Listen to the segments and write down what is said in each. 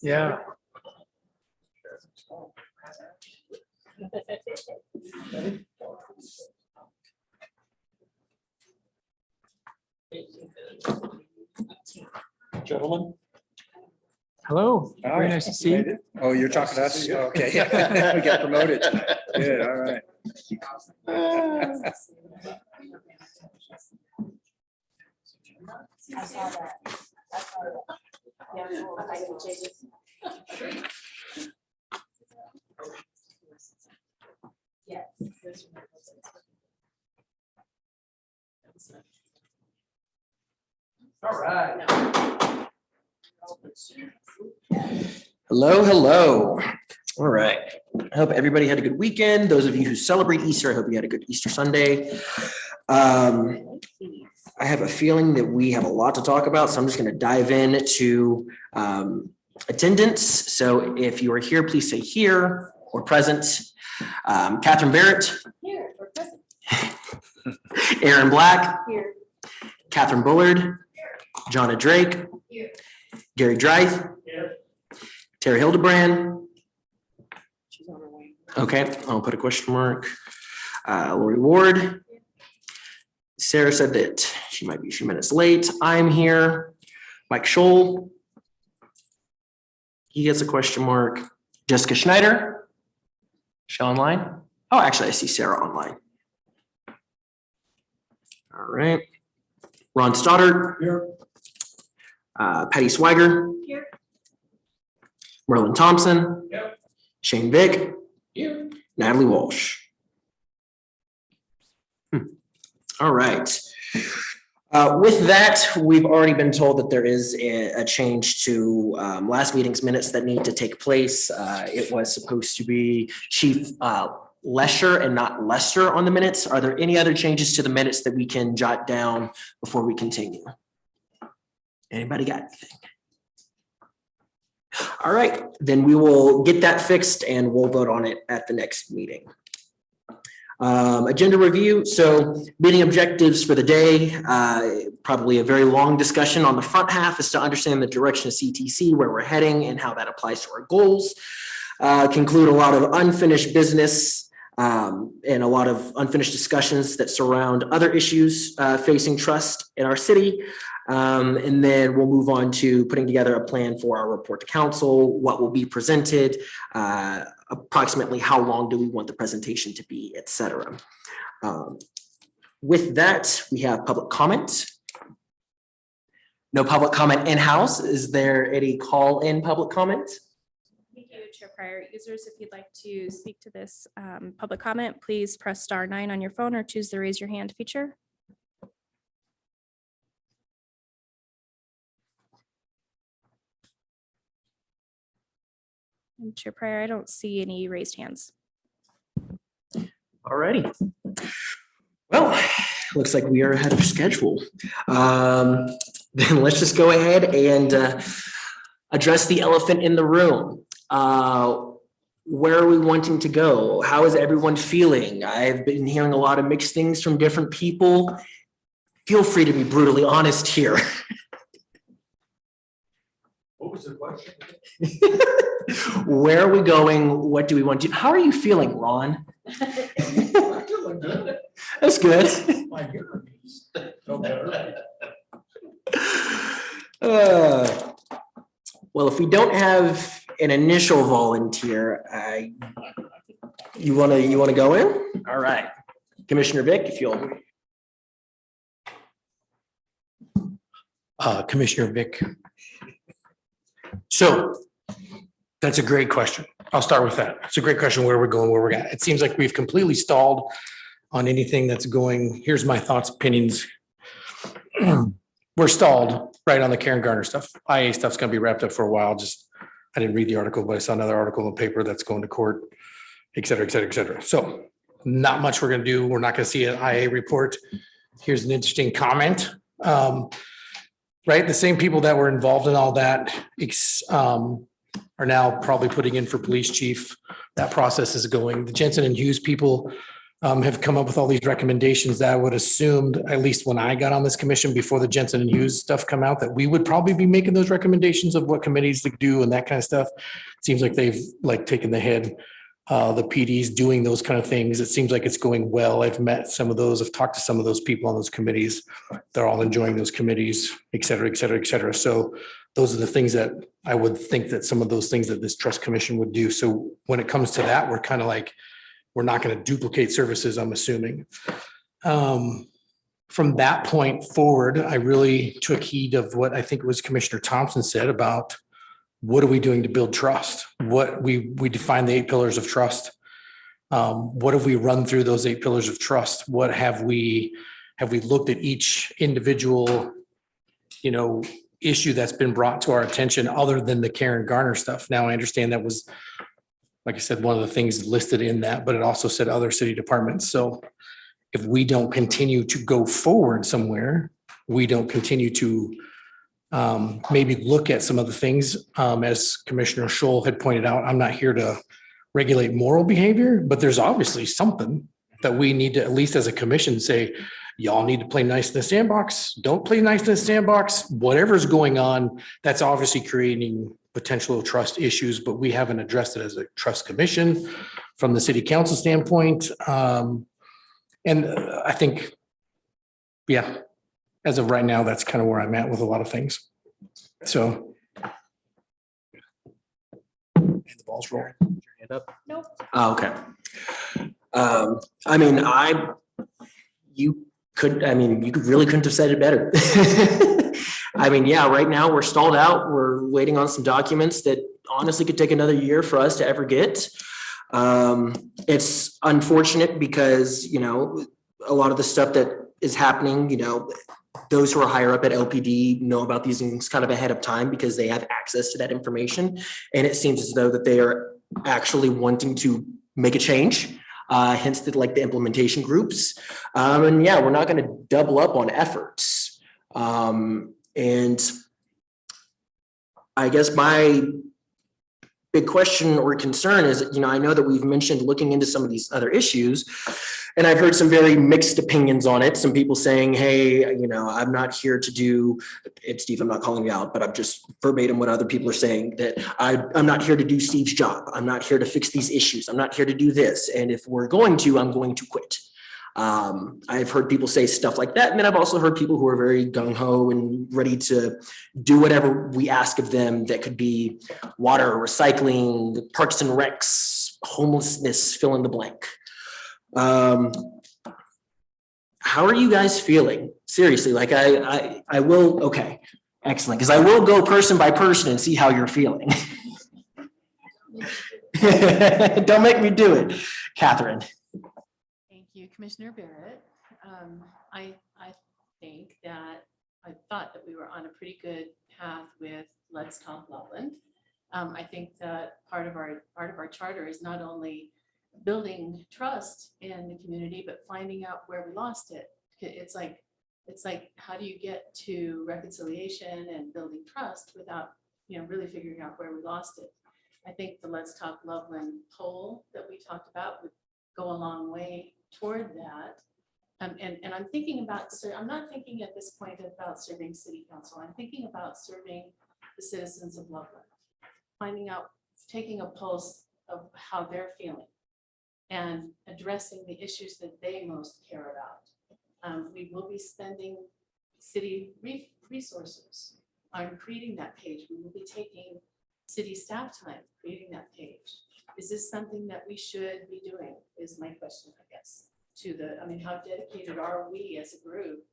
Yeah. Gentlemen. Hello. Very nice to see you. Oh, you're talking to us? Okay. We got promoted. Good, all right. I saw that. I saw that. Yeah, well, I can change it. Yes. All right. Hello, hello. All right. I hope everybody had a good weekend. Those of you who celebrate Easter, I hope you had a good Easter Sunday. I have a feeling that we have a lot to talk about, so I'm just going to dive into attendance. So if you are here, please say here or present. Catherine Barrett. Here, we're present. Aaron Black. Here. Catherine Bullard. Jonna Drake. Here. Gary Drythe. Here. Tara Hildebrand. She's on her way. Okay, I'll put a question mark. Lori Ward. Sarah said that she might be a few minutes late. I'm here. Mike Scholl. He gets a question mark. Jessica Schneider. She online? Oh, actually, I see Sarah online. All right. Ron Stoddard. Here. Patty Swiger. Here. Merlin Thompson. Yep. Shane Vick. Here. Natalie Walsh. All right. With that, we've already been told that there is a change to last meeting's minutes that need to take place. It was supposed to be Chief Lesher and not Lester on the minutes. Are there any other changes to the minutes that we can jot down before we continue? Anybody got anything? All right, then we will get that fixed and we'll vote on it at the next meeting. Agenda review. So meeting objectives for the day, probably a very long discusn on the front half is to understand the direction of CTC, where we're heading and how that applies to our goals. Conclude a lot of unfinished business and a lot of unfinished discussions that surround other issues facing trust in our city. And then we'll move on to putting together a plan for our report to council, what will be presented, approximately how long do we want the presentation to be, et cetera. With that, we have public comment. No public comment in-house. Is there any call-in public comment? Thank you, Chair Pryor. Users, if you'd like to speak to this public comment, please press *9 on your phone or choose the raise your hand feature. And Chair Pryor, I don't see any raised hands. All righty. Well, looks like we are ahead of schedule. Then let's just go ahead and address the elephant in the room. Where are we wanting to go? How is everyone feeling? I've been hearing a lot of mixed things from different people. Feel free to be brutally honest here. What was the question? Where are we going? What do we want to do? How are you feeling, Ron? I'm feeling good. That's good. My hearing is no better. Well, if we don't have an initial volunteer, you want to go in? All right, Commissioner Vick, if you'll. Commissioner Vick. So that's a great question. I'll start with that. It's a great question. Where we're going, where we're at. It seems like we've completely stalled on anything that's going. Here's my thoughts, opinions. We're stalled right on the Karen Garner stuff. IA stuff's going to be wrapped up for a while. I didn't read the article, but I saw another article in the paper that's going to court, et cetera, et cetera, et cetera. So not much we're going to do. We're not going to see an IA report. Here's an interesting comment. Right, the same people that were involved in all that are now probably putting in for police chief. That process is going. The Jensen and Hughes people have come up with all these recommendations that I would assumed, at least when I got on this commission before the Jensen and Hughes stuff come out, that we would probably be making those recommendations of what committees to do and that kind of stuff. Seems like they've like taken the head, the PDs doing those kind of things. It seems like it's going well. I've met some of those, I've talked to some of those people on those committees. They're all enjoying those committees, et cetera, et cetera, et cetera. So those are the things that I would think that some of those things that this trust commission would do. So when it comes to that, we're kind of like, we're not going to duplicate services, I'm assuming. From that point forward, I really took heed of what I think was Commissioner Thompson said about what are we doing to build trust? What we defined the 8 pillars of trust. What have we run through those 8 pillars of trust? What have we looked at each individual, issue that's been brought to our attention other than the Karen Garner stuff? Now I understand that was, like I said, one of the things listed in that, but it also said other city departments. So if we don't continue to go forward somewhere, we don't continue to maybe look at some of the things, as Commissioner Scholl had pointed out, I'm not here to regulate moral behavior, but there's obviously something that we need to, at least as a commission, say, y'all need to play nice in the sandbox. Don't play nice in the sandbox. Whatever's going on, that's obviously creating potential trust issues, but we haven't addressed it as a trust commission from the city council standpoint. And I think, yeah, as of right now, that's kind of where I'm at with a lot of things. So. And the ball's rolling. Nope. Oh, okay. You really couldn't have said it better. Yeah, right now we're stalled out. We're waiting on some documents that honestly could take another year for us to ever get. It's unfortunate because, a lot of the stuff that is happening, those who are higher up at LPD know about these things kind of ahead of time because they have access to that information. And it seems as though that they are actually wanting to make a change. Hence the implementation groups. We're not going to double up on efforts. And I guess my big question or concern is, I know that we've mentioned looking into some of these other issues, and I've heard some very mixed opinions on it. Some people saying, hey, I'm not here to do it, Steve, I'm not calling you out, but I'm just verbatim what other people are saying, that I'm not here to do Steve's job. I'm not here to fix these issues. I'm not here to do this. And if we're going to, I'm going to quit. I've heard people say stuff like that. And then I've also heard people who are very gung-ho and ready to do whatever we ask of them. That could be water, recycling, parks and recs, homelessness, fill in the blank. How are you guys feeling? Seriously, I will, okay, excellent. Because I will go person by person and see how you're feeling. Don't make me do it. Catherine. Thank you, Commissioner Barrett. I thought that we were on a pretty good path with Let's Talk Loveland. I think that part of our charter is not only building trust in the community, but finding out where we lost it. It's like, how do you get to reconciliation and building trust without, really figuring out where we lost it? I think the Let's Talk Loveland poll that we talked about would go a long way toward that. And I'm thinking about, I'm not thinking at this point about serving city council. I'm thinking about serving the citizens of Loveland, finding out, taking a pulse of how they're feeling and addressing the issues that they most care about. We will be spending city resources on creating that page. We will be taking city staff time creating that page. Is this something that we should be doing, is my question, I guess, how dedicated are we as a group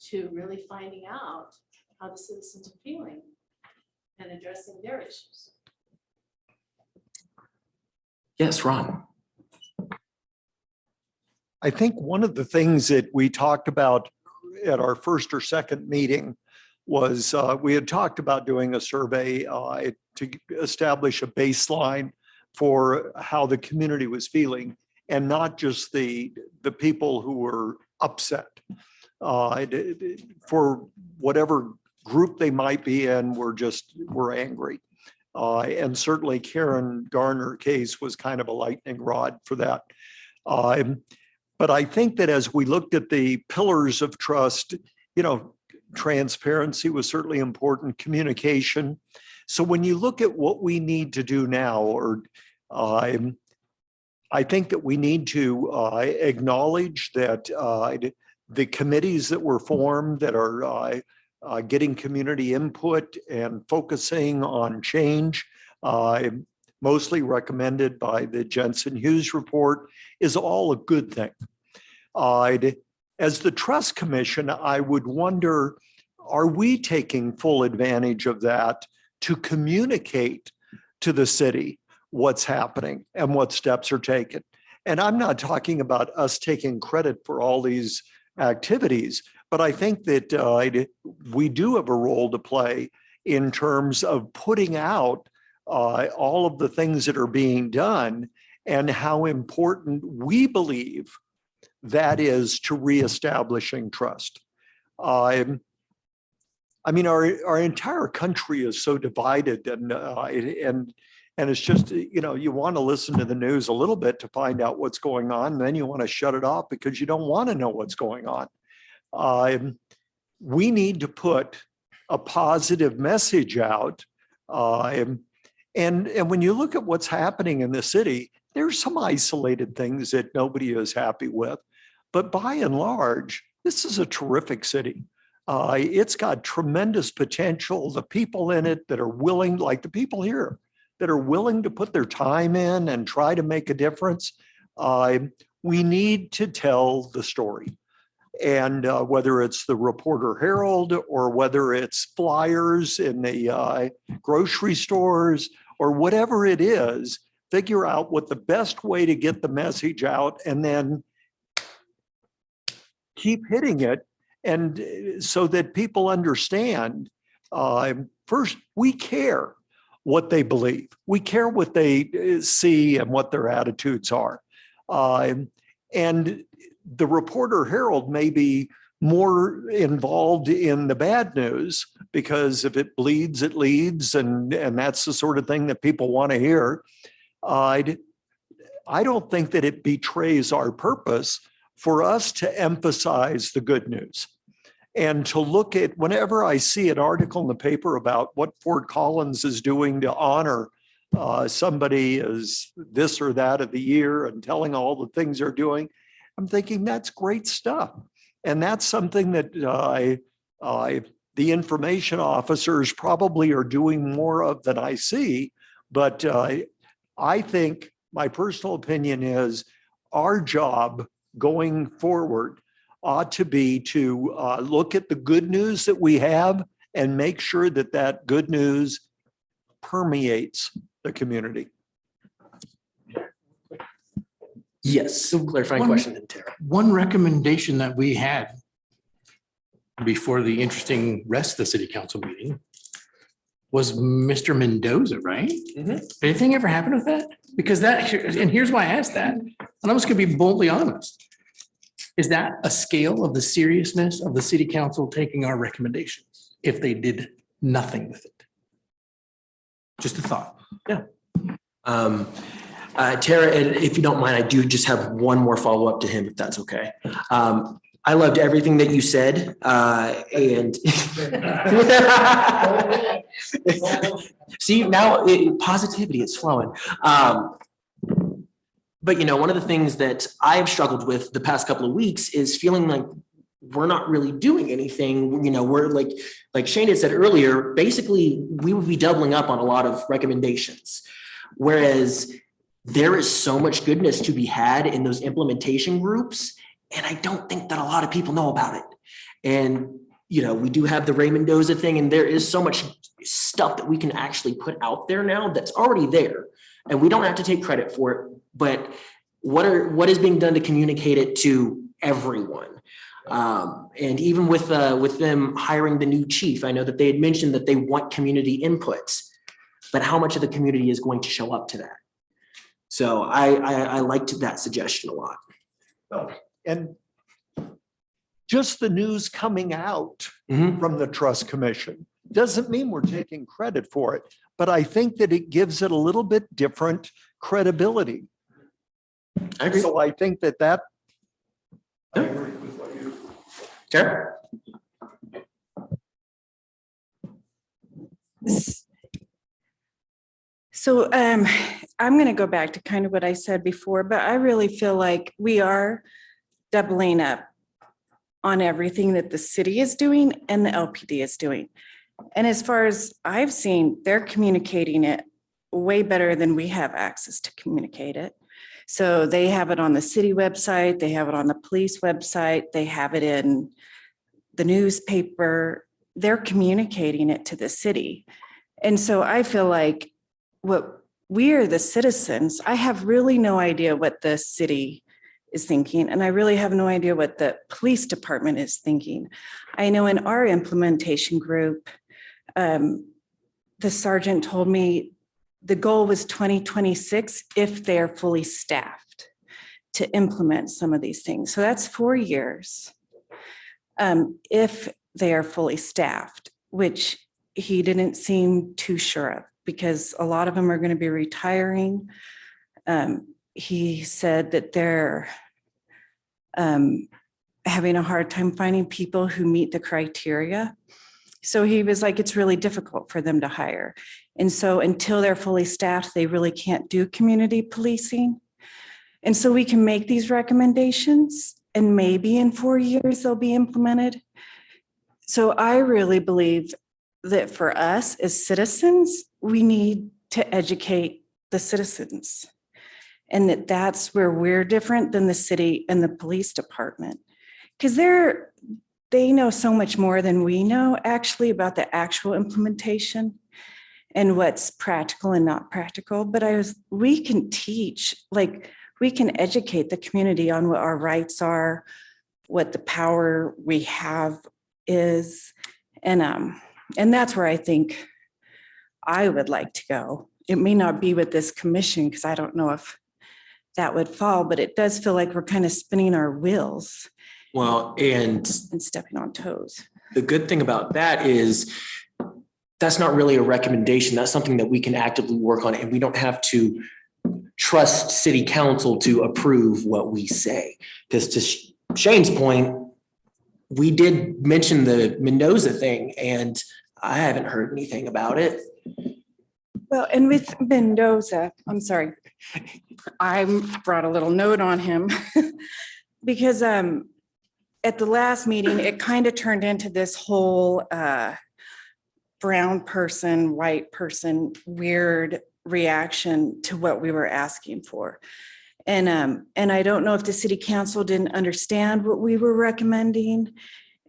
to really finding out how the citizens are feeling and addressing their issues? Yes, Ron. I think one of the things that we talked about at our first or second meeting was we had talked about doing a survey to establish a baseline for how the community was feeling, and not just the people who were upset for whatever group they might be in, were angry. And certainly Karen Garner case was kind of a lightning rod for that. But I think that as we looked at the pillars of trust, transparency was certainly important, communication. So when you look at what we need to do now, or I think that we need to acknowledge that the committees that were formed that are getting community input and focusing on change, mostly recommended by the Jensen Hughes report, is all a good thing. As the Trust Commission, I would wonder, are we taking full advantage of that to communicate to the city what's happening and what steps are taken? And I'm not talking about us taking credit for all these activities, but I think that we do have a role to play in terms of putting out all of the things that are being done and how important we believe that is to reestablishing trust. I mean, our entire country is so divided, and it's just, you want to listen to the news a little bit to find out what's going on, and then you want to shut it off because you don't want to know what's going on. We need to put a positive message out. And when you look at what's happening in the city, there's some isolated things that nobody is happy with. But by and large, this is a terrific city. It's got tremendous potential. The people in it that are willing, like the people here, that are willing to put their time in and try to make a difference, we need to tell the story. And whether it's the Reporter Herald or whether it's flyers in the grocery stores or whatever it is, figure out what the best way to get the message out and then keep hitting it. And so that people understand, first, we care what they believe. We care what they see and what their attitudes are. And the Reporter Herald may be more involved in the bad news because if it bleeds, it leads. And that's the sort of thing that people want to hear. I don't think that it betrays our purpose for us to emphasize the good news and to look at, whenever I see an article in the paper about what Fort Collins is doing to honor somebody as this or that of the year and telling all the things they're doing, I'm thinking that's great stuff. And that's something that the information officers probably are doing more of than I see. But I think my personal opinion is our job going forward ought to be to look at the good news that we have and make sure that that good news permeates the community. Yes, clarifying One- question then, Tara. One recommendation that we had before the interesting rest of the city council meeting was Mr. Mendoza, right? Mhm. Anything ever happen with that? Because and here's why I asked that, and I'm just gonna be boldly honest. Is that a scale of the seriousness of the city council taking our recommendations if they did nothing with it? Just a thought. Tara, and if you don't mind, I do just have one more follow-up to him, if that's okay. I loved everything that you said, and see, now positivity is flowing. But one of the things that I've struggled with the past couple of weeks is feeling like we're not really doing anything. We're like Shane had said earlier, basically we would be doubling up on a lot of recommendations. Whereas there is so much goodness to be had in those implementation groups. And I don't think that a lot of people know about it. And, we do have the Ray Mendoza thing, and there is so much stuff that we can actually put out there now that's already there. And we don't have to take credit for it, but what is being done to communicate it to everyone? And even with them hiring the new chief, I know that they had mentioned that they want community inputs, but how much of the community is going to show up to that? So I liked that suggestion a lot. And just the news coming out Mhm. from the Trust Commission doesn't mean we're taking credit for it, but I think that it gives it a little bit different credibility. I agree. So I think that I agree with what you. Tara? So I'm going to go back to kind of what I said before, but I really feel like we are doubling up on everything that the city is doing and the LPD is doing. And as far as I've seen, they're communicating it way better than we have access to communicate it. So they have it on the city website, they have it on the police website, they have it in the newspaper. They're communicating it to the city. And so I feel like what we are the citizens, I have really no idea what the city is thinking, and I really have no idea what the police department is thinking. I know in our implementation group, the sergeant told me the goal was 2026 if they're fully staffed to implement some of these things. So that's 4 years. If they are fully staffed, which he didn't seem too sure of, because a lot of them are going to be retiring. He said that they're having a hard time finding people who meet the criteria. So he was like, it's really difficult for them to hire. And so until they're fully staffed, they really can't do community policing. And so we can make these recommendations and maybe in 4 years they'll be implemented. So I really believe that for us as citizens, we need to educate the citizens. And that's where we're different than the city and the police department. Because they know so much more than we know actually about the actual implementation and what's practical and not practical. But we can teach, like we can educate the community on what our rights are, what the power we have is. And that's where I think I would like to go. It may not be with this commission because I don't know if that would fall, but it does feel like we're kind of spinning our wheels Well, and and stepping on toes. the good thing about that is that's not really a recommendation. That's something that we can actively work on, and we don't have to trust city council to approve what we say. Because to Shane's point, we did mention the Mendoza thing, and I haven't heard anything about it. Well, and with Mendoza, I'm sorry, I brought a little note on him because at the last meeting, it kind of turned into this whole brown person, white person, weird reaction to what we were asking for. And I don't know if the city council didn't understand what we were recommending.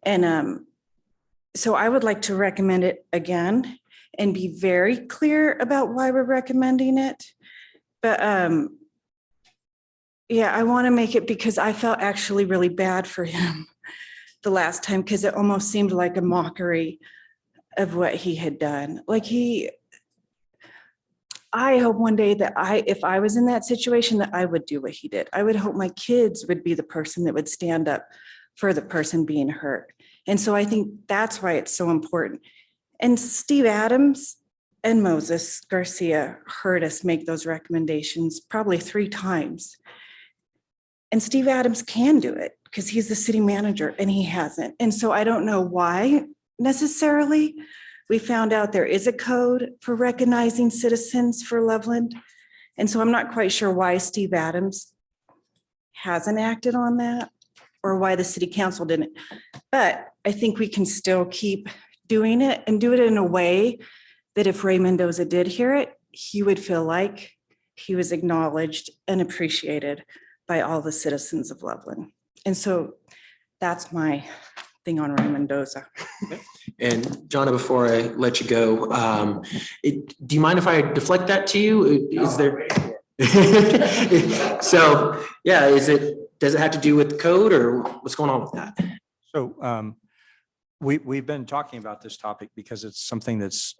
And so I would like to recommend it again and be very clear about why we're recommending it. But yeah, I want to make it because I felt actually really bad for him the last time because it almost seemed like a mockery of what he had done. Like I hope one day that if I was in that situation, that I would do what he did. I would hope my kids would be the person that would stand up for the person being hurt. And so I think that's why it's so important. And Steve Adams and Moses Garcia heard us make those recommendations probably 3 times. And Steve Adams can do it because he's the city manager and he hasn't. And so I don't know why necessarily. We found out there is a code for recognizing citizens for Loveland. And so I'm not quite sure why Steve Adams hasn't acted on that or why the city council didn't. But I think we can still keep doing it and do it in a way that if Ray Mendoza did hear it, he would feel like he was acknowledged and appreciated by all the citizens of Loveland. And so that's my thing on Ray Mendoza. And Jonna, before I let you go, do you mind if I deflect that to you? Is there? So, yeah, does it have to do with code or what's going on with that? So we've been talking about this topic because it's something that's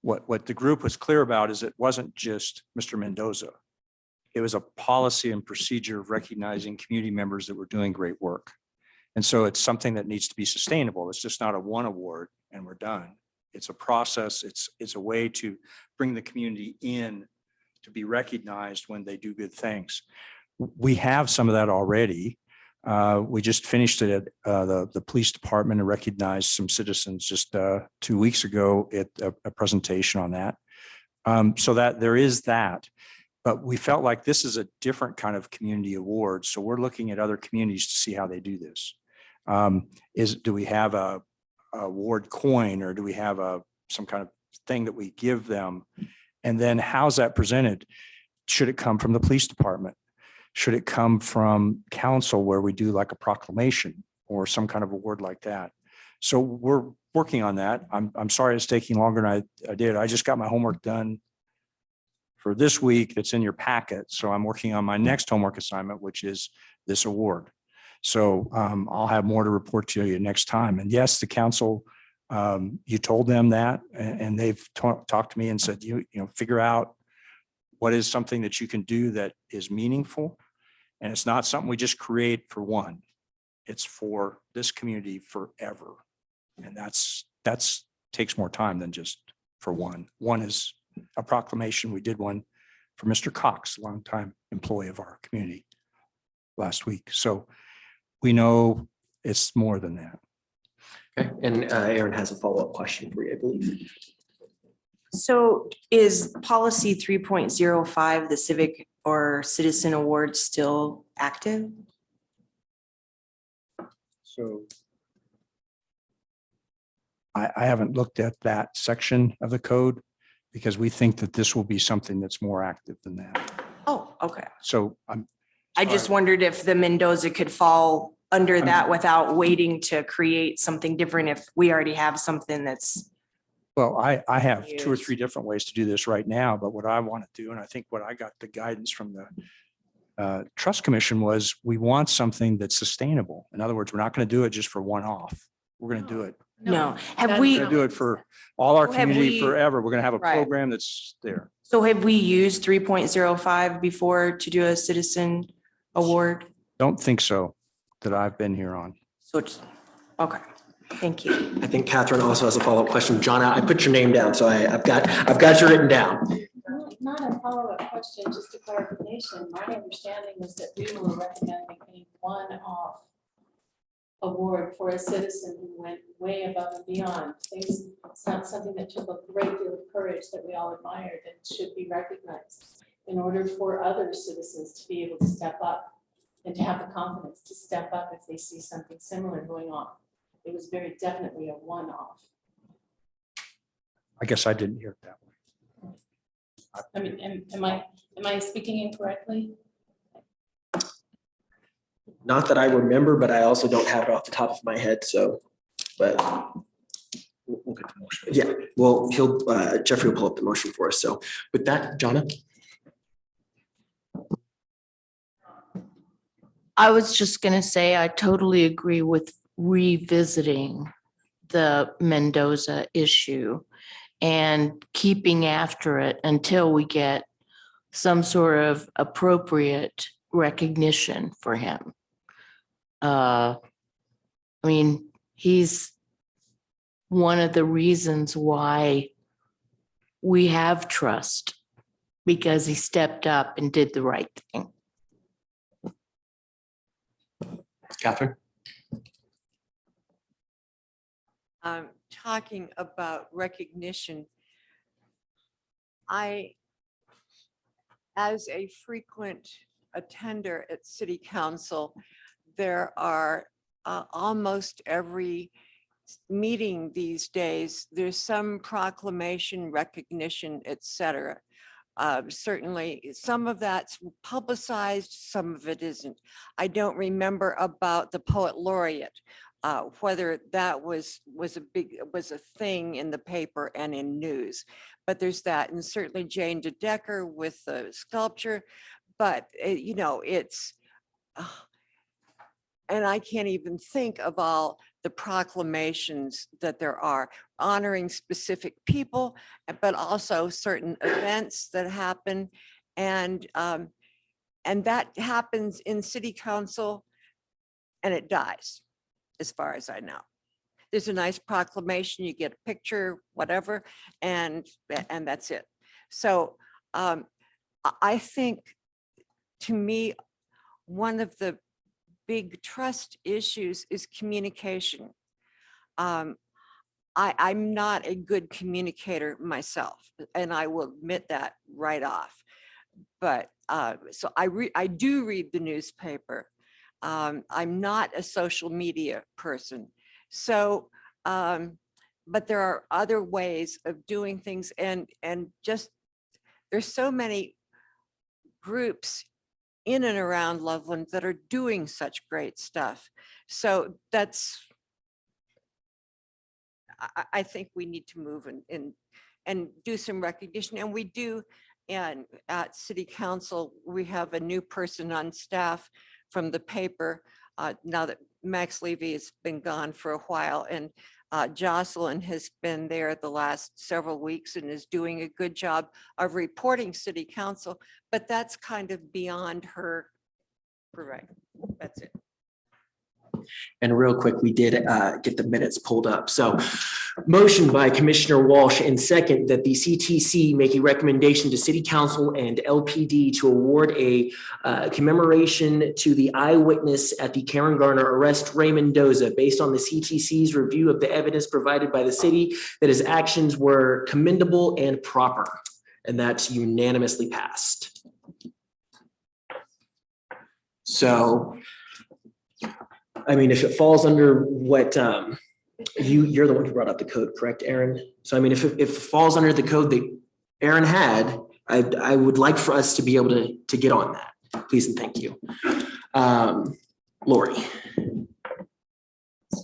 what the group was clear about is it wasn't just Mr. Mendoza. It was a policy and procedure of recognizing community members that were doing great work. And so it's something that needs to be sustainable. It's just not a one award and we're done. It's a process. It's a way to bring the community in to be recognized when they do good things. We have some of that already. We just finished it at the police department and recognized some citizens just 2 weeks ago at a presentation on that. So that there is that. But we felt like this is a different kind of community award. So we're looking at other communities to see how they do this. Do we have a award coin, or do we have some kind of thing that we give them? And then how's that presented? Should it come from the police department? Should it come from council where we do like a proclamation or some kind of award like that? So we're working on that. I'm sorry it's taking longer than I did. I just got my homework done for this week that's in your packet. So I'm working on my next homework assignment, which is this award. So I'll have more to report to you next time. And yes, the council, you told them that, and they've talked to me and said, you know, figure out what is something that you can do that is meaningful. And it's not something we just create for one. It's for this community forever. And that's takes more time than just for one. One is a proclamation. We did one for Mr. Cox, a longtime employee of our community last week. So we know it's more than that. Okay, and Aaron has a follow-up question for you, I believe. So is policy 3.05, the civic or citizen award, still active? So I haven't looked at that section of the code because we think that this will be something that's more active than that. Oh, okay. So I just wondered if the Mendoza could fall under that without waiting to create something different if we already have something that's. well, I have 2 or Yes. 3 different ways to do this right now, but what I want to do, and I think what I got the guidance from the Trust Commission was we want something that's sustainable. In other words, we're not going to do it just for one-off. We're going to do it. No. Have that's we- We're going to do it for all our Well, have community we- forever. We're going to have a Right. program that's there. So have we used 3.05 before to do a citizen award? Don't think so that I've been here on. So it's, okay, thank you. I think Catherine also has a follow-up question. John, I put your name down, so I've got you written down. Not a follow-up question, just a clarification. My understanding was that we were recommending a one-off award for a citizen who went way above and beyond. Things, it's not something that took a great deal of courage that we all admired and should be recognized in order for other citizens to be able to step up and to have the confidence to step up if they see something similar going on. It was very definitely a one-off. I guess I didn't hear it that way. I mean, am I speaking incorrectly? Not that I remember, but I also don't have it off the top of my head, so, but. We'll get the motion. Yeah, well, Jeffrey will pull up the motion for us. So with that, Jonna? I was just going to say, I totally agree with revisiting the Mendoza issue and keeping after it until we get some sort of appropriate recognition for him. I mean, he's one of the reasons why we have trust, because he stepped up and did the right thing. Catherine? Talking about recognition, as a frequent attender at City Council, there are almost every meeting these days, there's some proclamation, recognition, et cetera. Certainly, some of that's publicized, some of it isn't. I don't remember about the poet laureate, whether that was a thing in the paper and in news. But there's that, and certainly Jane DeDecker with the sculpture. But it's, and I can't even think of all the proclamations that there are honoring specific people, but also certain events that happen. And that happens in City Council and it dies, as far as I know. There's a nice proclamation, you get a picture, whatever, and that's it. So I think, to me, one of the big trust issues is communication. I'm not a good communicator myself, and I will admit that right off. But so I do read the newspaper. I'm not a social media person. So, but there are other ways of doing things, and just there's so many groups in and around Loveland that are doing such great stuff. So that's, I think we need to move and do some recognition. And we do, and at City Council, we have a new person on staff from the paper, now that Max Levy has been gone for a while, and Jocelyn has been there the last several weeks and is doing a good job of reporting City Council, but that's kind of beyond her. Correct. That's it. And real quick, we did get the minutes pulled up. So motion by Commissioner Walsh and second that the CTC make a recommendation to City Council and LPD to award a commemoration to the eyewitness at the Karen Garner arrest, Ray Mendoza, based on the CTC's review of the evidence provided by the city that his actions were commendable and proper. And that's unanimously passed. So I mean, if it falls under what you're the one who brought up the code, correct, Aaron? So I mean, if it falls under the code that Aaron had, I would like for us to be able to get on that, please and thank you. Lori.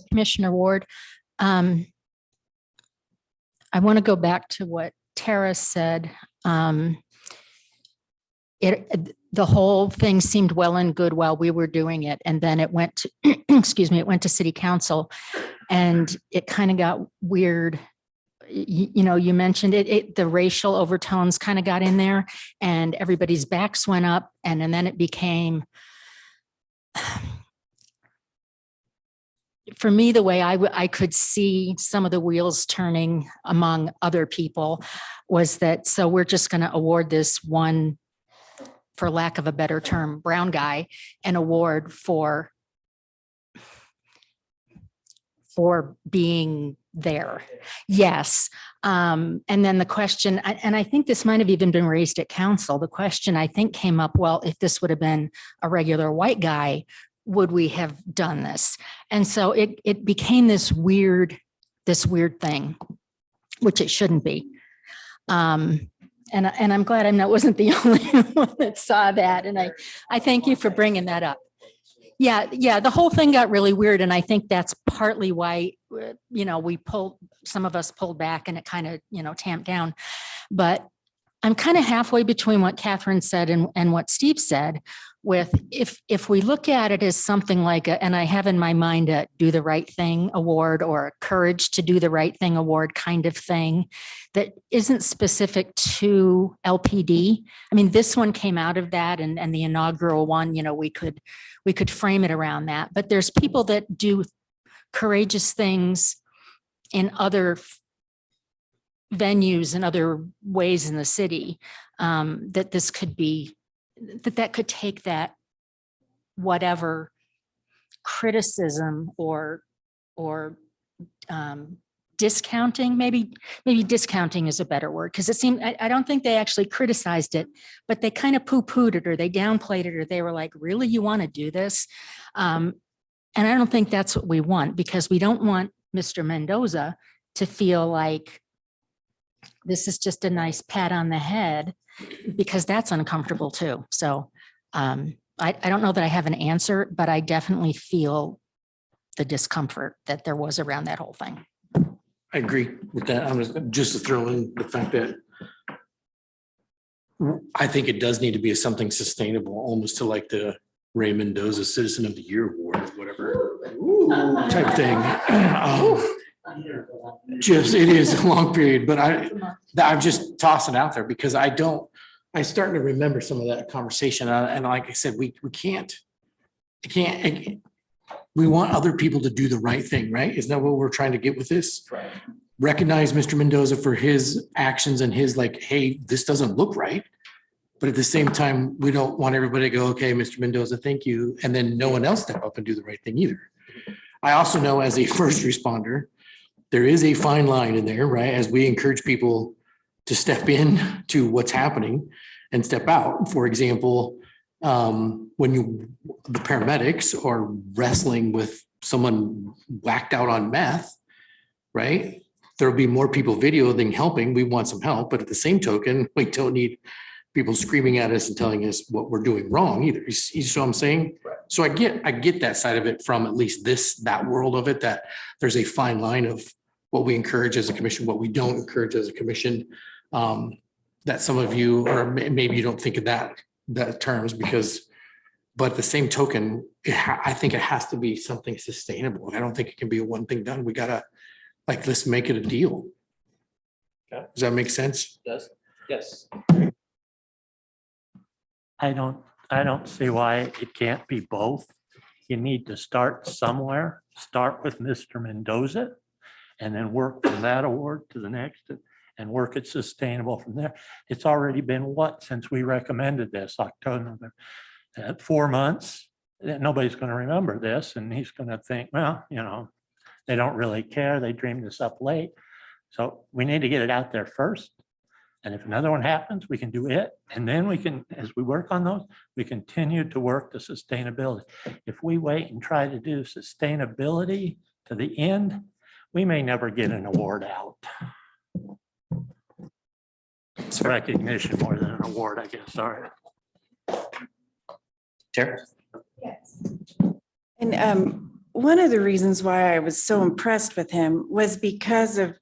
Commissioner Ward, I want to go back to what Tara said. The whole thing seemed well and good while we were doing it. And then it went to, excuse me, it went to City Council and it kind of got weird. You know, you mentioned it, the racial overtones kind of got in there and everybody's backs went up and then it became, for me, the way I could see some of the wheels turning among other people was that, so we're just going to award this one, for lack of a better term, brown guy, an award for being there. Yes. And then the question, and I think this might have even been raised at council, the question I think came up, well, if this would have been a regular white guy, would we have done this? And so it became this weird thing, which it shouldn't be. And I'm glad wasn't the only one that saw that. And I thank you for bringing that up. Yeah, the whole thing got really weird. And I think that's partly why, you know, some of us pulled back and it kind of, you know, tamped down. But I'm kind of halfway between what Catherine said and what Steve said with if we look at it as something like and I have in my mind a do the right thing award or a courage to do the right thing award kind of thing that isn't specific to LPD. I mean, this one came out of that and the inaugural one, you know, we could frame it around that, but there's people that do courageous things in other venues and other ways in the city that this could be, that could take that whatever criticism or discounting, maybe discounting is a better word, because it seemed, I don't think they actually criticized it, but they kind of poo-pooed it or they downplayed it or they were like, really, you want to do this? And I don't think that's what we want, because we don't want Mr. Mendoza to feel like this is just a nice pat on the head, because that's uncomfortable too. So I don't know that I have an answer, but I definitely feel the discomfort that there was around that whole thing. I agree with that. I'm just to throw in the fact that I think it does need to be something sustainable, almost to like the Ray Mendoza Citizen of the Year Award or whatever type thing. Just, it is a long period, but I'm just tossing out there because I'm starting to remember some of that conversation. And like I said, we can't, we want other people to do the right thing, right? Isn't that what we're trying to get with this? Right. Recognize Mr. Mendoza for his actions and his like, hey, this doesn't look right. But at the same time, we don't want everybody to go, okay, Mr. Mendoza, thank you. And then no one else step up and do the right thing either. I also know as a first responder, there is a fine line in there, right? As we encourage people to step in to what's happening and step out. For example, when the paramedics are wrestling with someone whacked out on meth, right? There'll be more people videoing helping. We want some help, but at the same token, we don't need people screaming at us and telling us what we're doing wrong either. You see what I'm saying? Right. So I get that side of it from at least that world of it, that there's a fine line of what we encourage as a commission, what we don't encourage as a commission. That some of you, or maybe you don't think of that terms but at the same token, I think it has to be something sustainable. I don't think it can be a one thing done. We gotta, let's make it a deal. Okay. Does that make sense? Yes. I don't see why it can't be both. You need to start somewhere, start with Mr. Mendoza, and then work from that award to the next and work it sustainable from there. It's already been since we recommended this, October, 4 months. Nobody's going to remember this, and he's going to think, well, they don't really care. They dreamed this up late. So we need to get it out there first. And if another one happens, we can do it. And then we can, as we work on those, we continue to work the sustainability. If we wait and try to do sustainability to the end, we may never get an award out. It's recognition more than an award, I guess. Sorry. Tara? And one of the reasons why I was so impressed with him was because of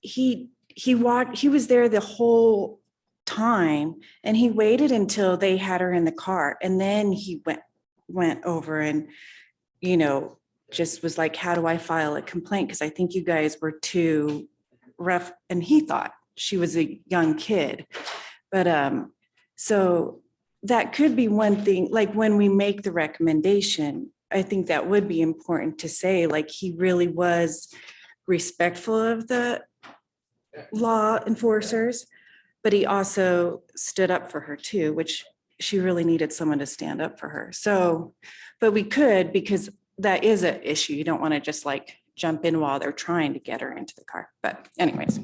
he was there the whole time, and he waited until they had her in the car, and then he went over and just was like, how do I file a complaint? Because I think you guys were too rough, and he thought she was a young kid. But so that could be one thing, when we make the recommendation, I think that would be important to say, he really was respectful of the law enforcers, but he also stood up for her too, which she really needed someone to stand up for her. So, but we could, because that is an issue. You don't want to just jump in while they're trying to get her into the car. But anyways.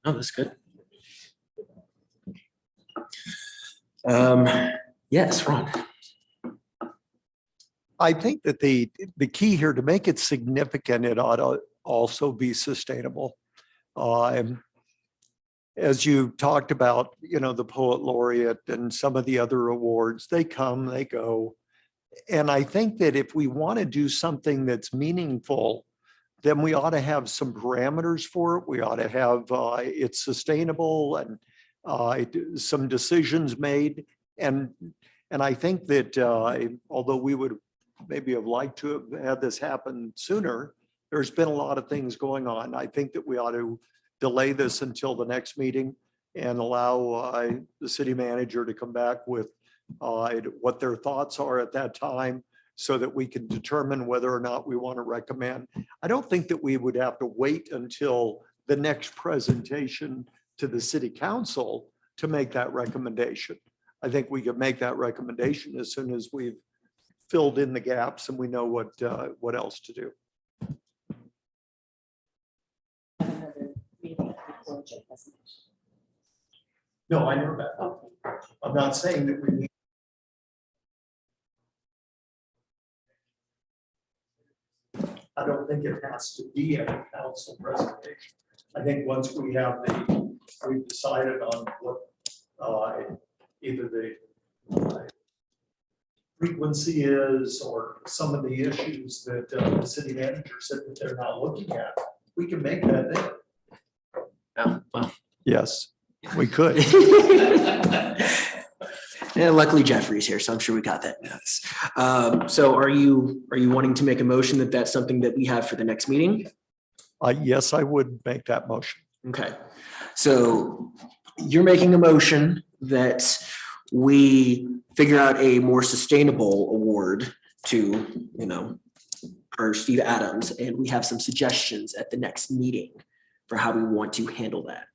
Oh, that's good. Yes, Ron. I think that the key here, to make it significant, it ought to also be sustainable. As you talked about, the Poet Laureate and some of the other awards, they come, they go. And I think that if we want to do something that's meaningful, then we ought to have some parameters for it. We ought to have it's sustainable and some decisions made. And I think that although we would maybe have liked to have had this happen sooner, there's been a lot of things going on. I think that we ought to delay this until the next meeting and allow the city manager to come back with what their thoughts are at that time, so that we can determine whether or not we want to recommend. I don't think that we would have to wait until the next presentation to the city council to make that recommendation. I think we could make that recommendation as soon as we've filled in the gaps and we know what else to do. No, I know that. I'm not saying that we need. I don't think it has to be a council presentation. I think once we have we've decided on what either the frequency is, or some of the issues that the city manager said that they're not looking at, we can make that there. Oh, well. Yes, we could. Yeah, luckily Jeffrey's here, so I'm sure we got that notes. So are you wanting to make a motion that that's something that we have for the next meeting? Yes, I would make that motion. Okay, so you're making a motion that we figure out a more sustainable award to, per Steve Adams, and we have some suggestions at the next meeting for how we want to handle that.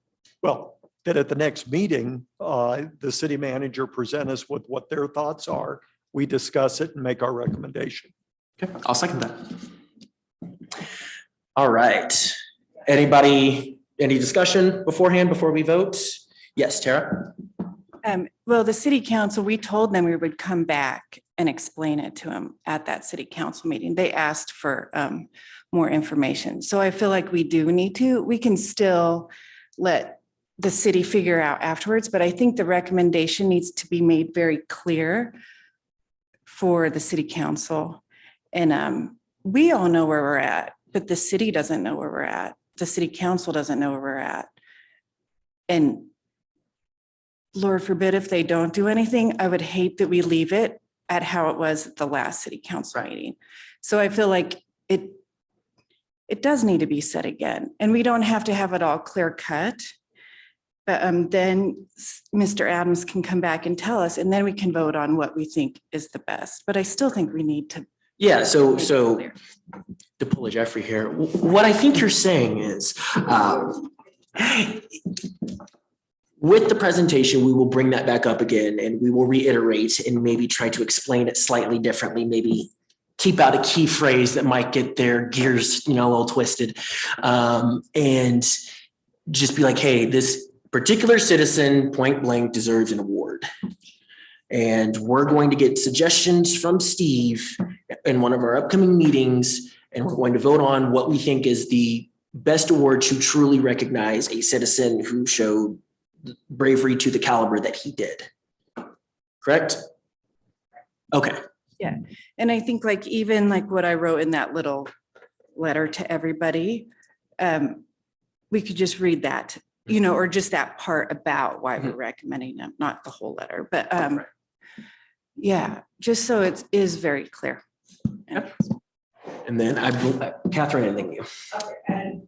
Well, that at the next meeting, the city manager present us with what their thoughts are. We discuss it and make our recommendation. Okay, I'll second that. All right. Anybody, any discussion beforehand before we vote? Yes, Tara? Well, the city council, we told them we would come back and explain it to them at that city council meeting. They asked for more information. So I feel like we do need to, we can still let the city figure out afterwards, but I think the recommendation needs to be made very clear for the city council. And we all know where we're at, but the city doesn't know where we're at. The city council doesn't know where we're at. And Lord forbid if they don't do anything, I would hate that we leave it at how it was at the last city council meeting. So I feel like it does need to be said again, and we don't have to have it all clear cut. But then Mr. Adams can come back and tell us, and then we can vote on what we think is the best. But I still think we need to. Yeah, so to pull a Jeffrey here, what I think you're saying is, with the presentation, we will bring that back up again and we will reiterate and maybe try to explain it slightly differently, maybe keep out a key phrase that might get their gears, a little twisted. And just be like, hey, this particular citizen point blank deserves an award. And we're going to get suggestions from Steve in one of our upcoming meetings, and we're going to vote on what we think is the best award to truly recognize a citizen who showed bravery to the caliber that he did. Correct? Okay. Yeah. And I think even what I wrote in that little letter to everybody, we could just read that, or just that part about why we're recommending them, not the whole letter, but yeah, just so it is very clear. Yep. And then Catherine, anything new? Okay, and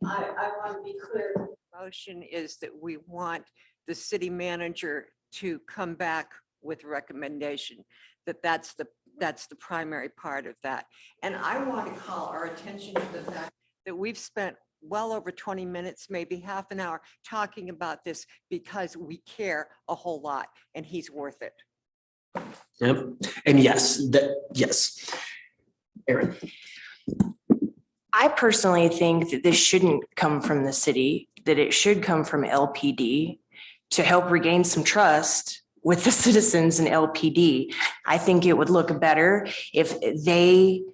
I want to be clear. The motion is that we want the city manager to come back with recommendation, that's the primary part of that. And I want to call our attention to the fact that we've spent well over 20 minutes, maybe half an hour, talking about this because we care a whole lot, and he's worth it. Yep. And yes. Erin. I personally think that this shouldn't come from the city, that it should come from LPD to help regain some trust with the citizens in LPD. I think it would look better if they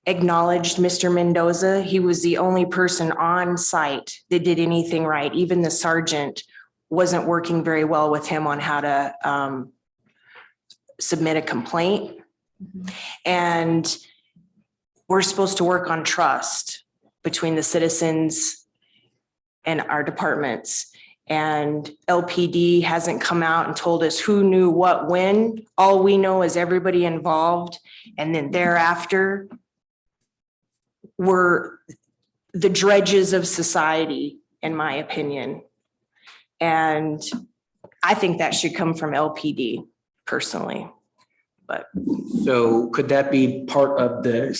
acknowledged Mr. Mendoza. He was the only person on site that did anything right. Even the sergeant wasn't working very well with him on how to submit a complaint. And we're supposed to work on trust between the citizens and our departments. And LPD hasn't come out and told us who knew what when. All we know is everybody involved. And then thereafter, we're the dredges of society, in my opinion. And I think that should come from LPD personally. But so could that be part of the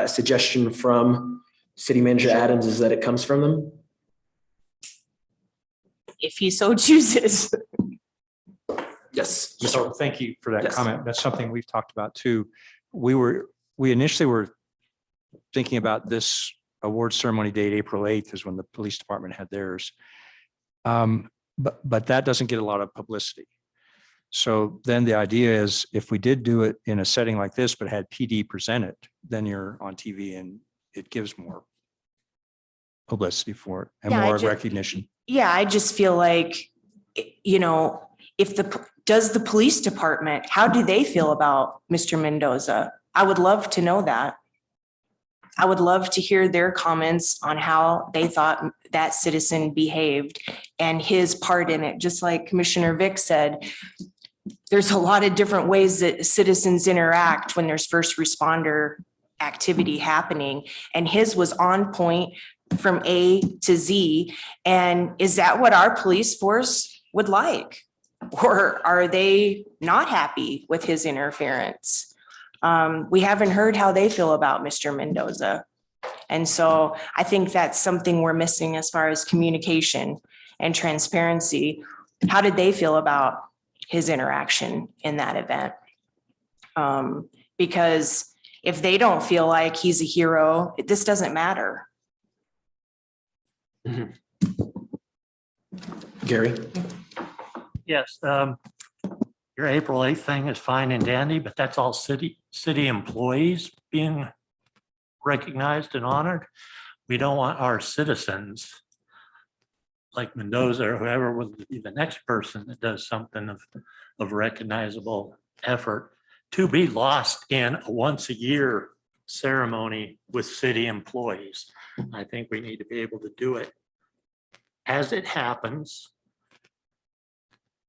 suggestion from City Manager Adams, is that it comes from them? if he so chooses. Yes. So thank you for that Yes. comment. That's something we've talked about too. We initially were thinking about this award ceremony date, April 8th is when the police department had theirs. But that doesn't get a lot of publicity. So then the idea is if we did do it in a setting like this, but had PD present it, then you're on TV and it gives more publicity for it and Yeah, more recognition. Yeah, I just feel like, you know, does the police department, how do they feel about Mr. Mendoza? I would love to know that. I would love to hear their comments on how they thought that citizen behaved and his part in it. Just like Commissioner Vick said, there's a lot of different ways that citizens interact when there's first responder activity happening. And his was on point from A to Z. And is that what our police force would like? Or are they not happy with his interference? We haven't heard how they feel about Mr. Mendoza. And so I think that's something we're missing as far as communication. and transparency. How did they feel about his interaction in that event? Because if they don't feel like he's a hero, this doesn't matter. Gary? Yes, your April 8th thing is fine and dandy, but that's all city employees being recognized and honored. We don't want our citizens like Mendoza or whoever will be the next person that does something of recognizable effort to be lost in a once a year ceremony with city employees. I think we need to be able to do it as it happens,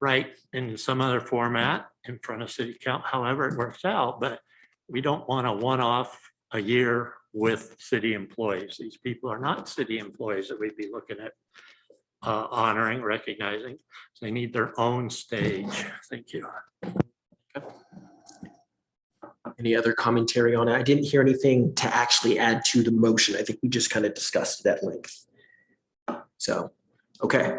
right, in some other format in front of city council, however it works out, but we don't want a one-off a year with city employees. These people are not city employees that we'd be looking at honoring, recognizing. They need their own stage. Thank you. Any other commentary on it? I didn't hear anything to actually add to the motion. I think we just kind of discussed it at length. So, okay.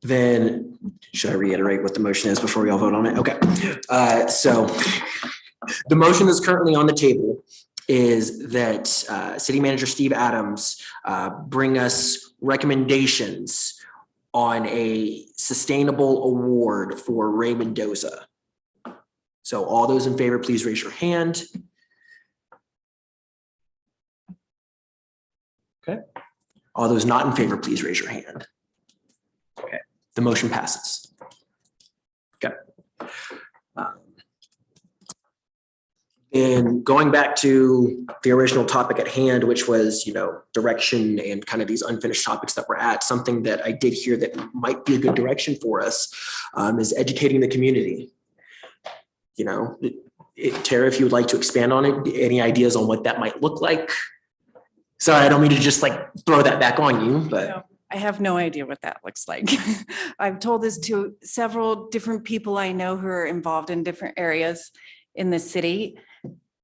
Then should I reiterate what the motion is before we all vote on it? Okay. So the motion that's currently on the table is that City Manager Steve Adams bring us recommendations on a sustainable award for Ray Mendoza. So all those in favor, please raise your hand. Okay. All those not in favor, please raise your hand. Okay, the motion passes. Okay. And going back to the original topic at hand, which was, direction and kind of these unfinished topics that we're at, something that I did hear that might be a good direction for us is educating the community. Tara, if you would like to expand on it, any ideas on what that might look like? Sorry, I don't mean to just throw that back on you, but. No, I have no idea what that looks like. I've told this to several different people I know who are involved in different areas in the city.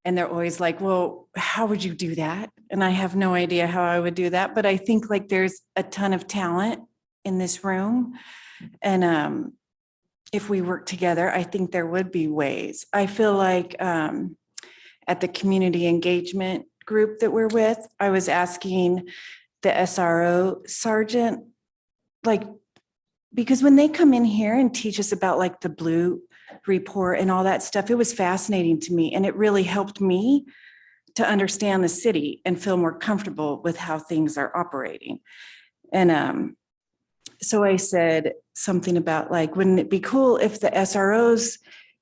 And they're always like, well, how would you do that? And I have no idea how I would do that. But I think there's a ton of talent in this room. And if we work together, I think there would be ways. I feel like at the community engagement group that we're with, I was asking the SRO sergeant, because when they come in here and teach us about the blue report and all that stuff, it was fascinating to me. And it really helped me to understand the city and feel more comfortable with how things are operating. And so I said something about wouldn't it be cool if the SROs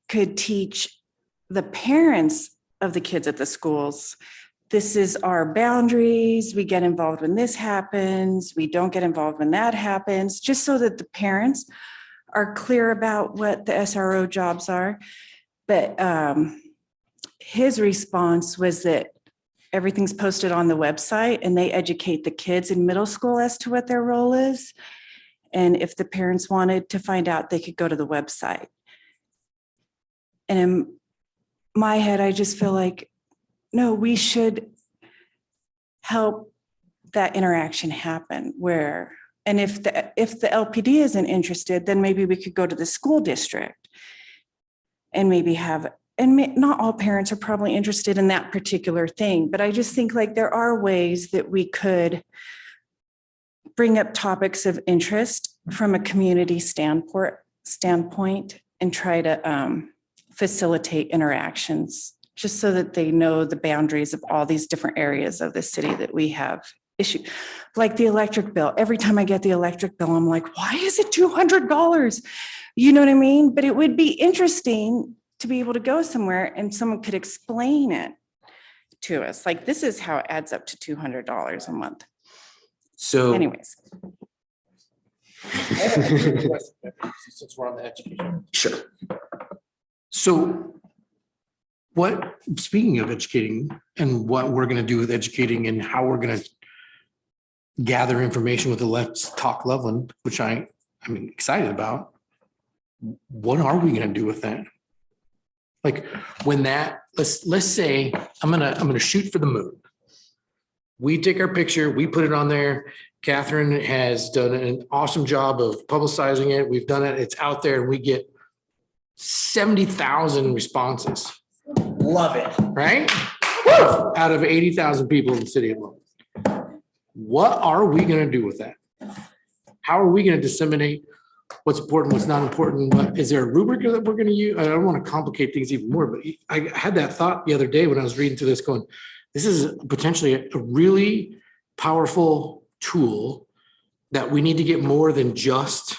could teach the parents of the kids at the schools, this is our boundaries, we get involved when this happens, we don't get involved when that happens, just so that the parents are clear about what the SRO jobs are. But his response was that everything's posted on the website and they educate the kids in middle school as to what their role is. And if the parents wanted to find out, they could go to the website. And in my head, I just feel no, we should help that interaction happen and if the LPD isn't interested, then maybe we could go to the school district and maybe not all parents are probably interested in that particular thing, but I just think there are ways that we could bring up topics of interest from a community standpoint and try to facilitate interactions just so that they know the boundaries of all these different areas of the city that we have issue. Like the electric bill. Every time I get the electric bill, I'm like, why is it $200? You know what I mean? But it would be interesting to be able to go somewhere and someone could explain it to us. This is how it adds up to $200 a month. So anyways. Since we're on the education. Sure. So speaking of educating and what we're going to do with educating and how we're going to gather information with the Let's Talk Loveland, which I'm excited about. What are we going to do with that? When let's say I'm going to shoot for the moon. We take our picture, we put it on there, Catherine has done an awesome job of publicizing it. We've done it. It's out there and we get 70,000 responses, Love it. right? Out of 80,000 people in the city of Loveland. What are we going to do with that? How are we going to disseminate what's important, what's not important? Is there a rubric that we're going to use? I don't want to complicate things even more, but I had that thought the other day when I was reading through this going, this is potentially a really powerful tool that we need to get more than just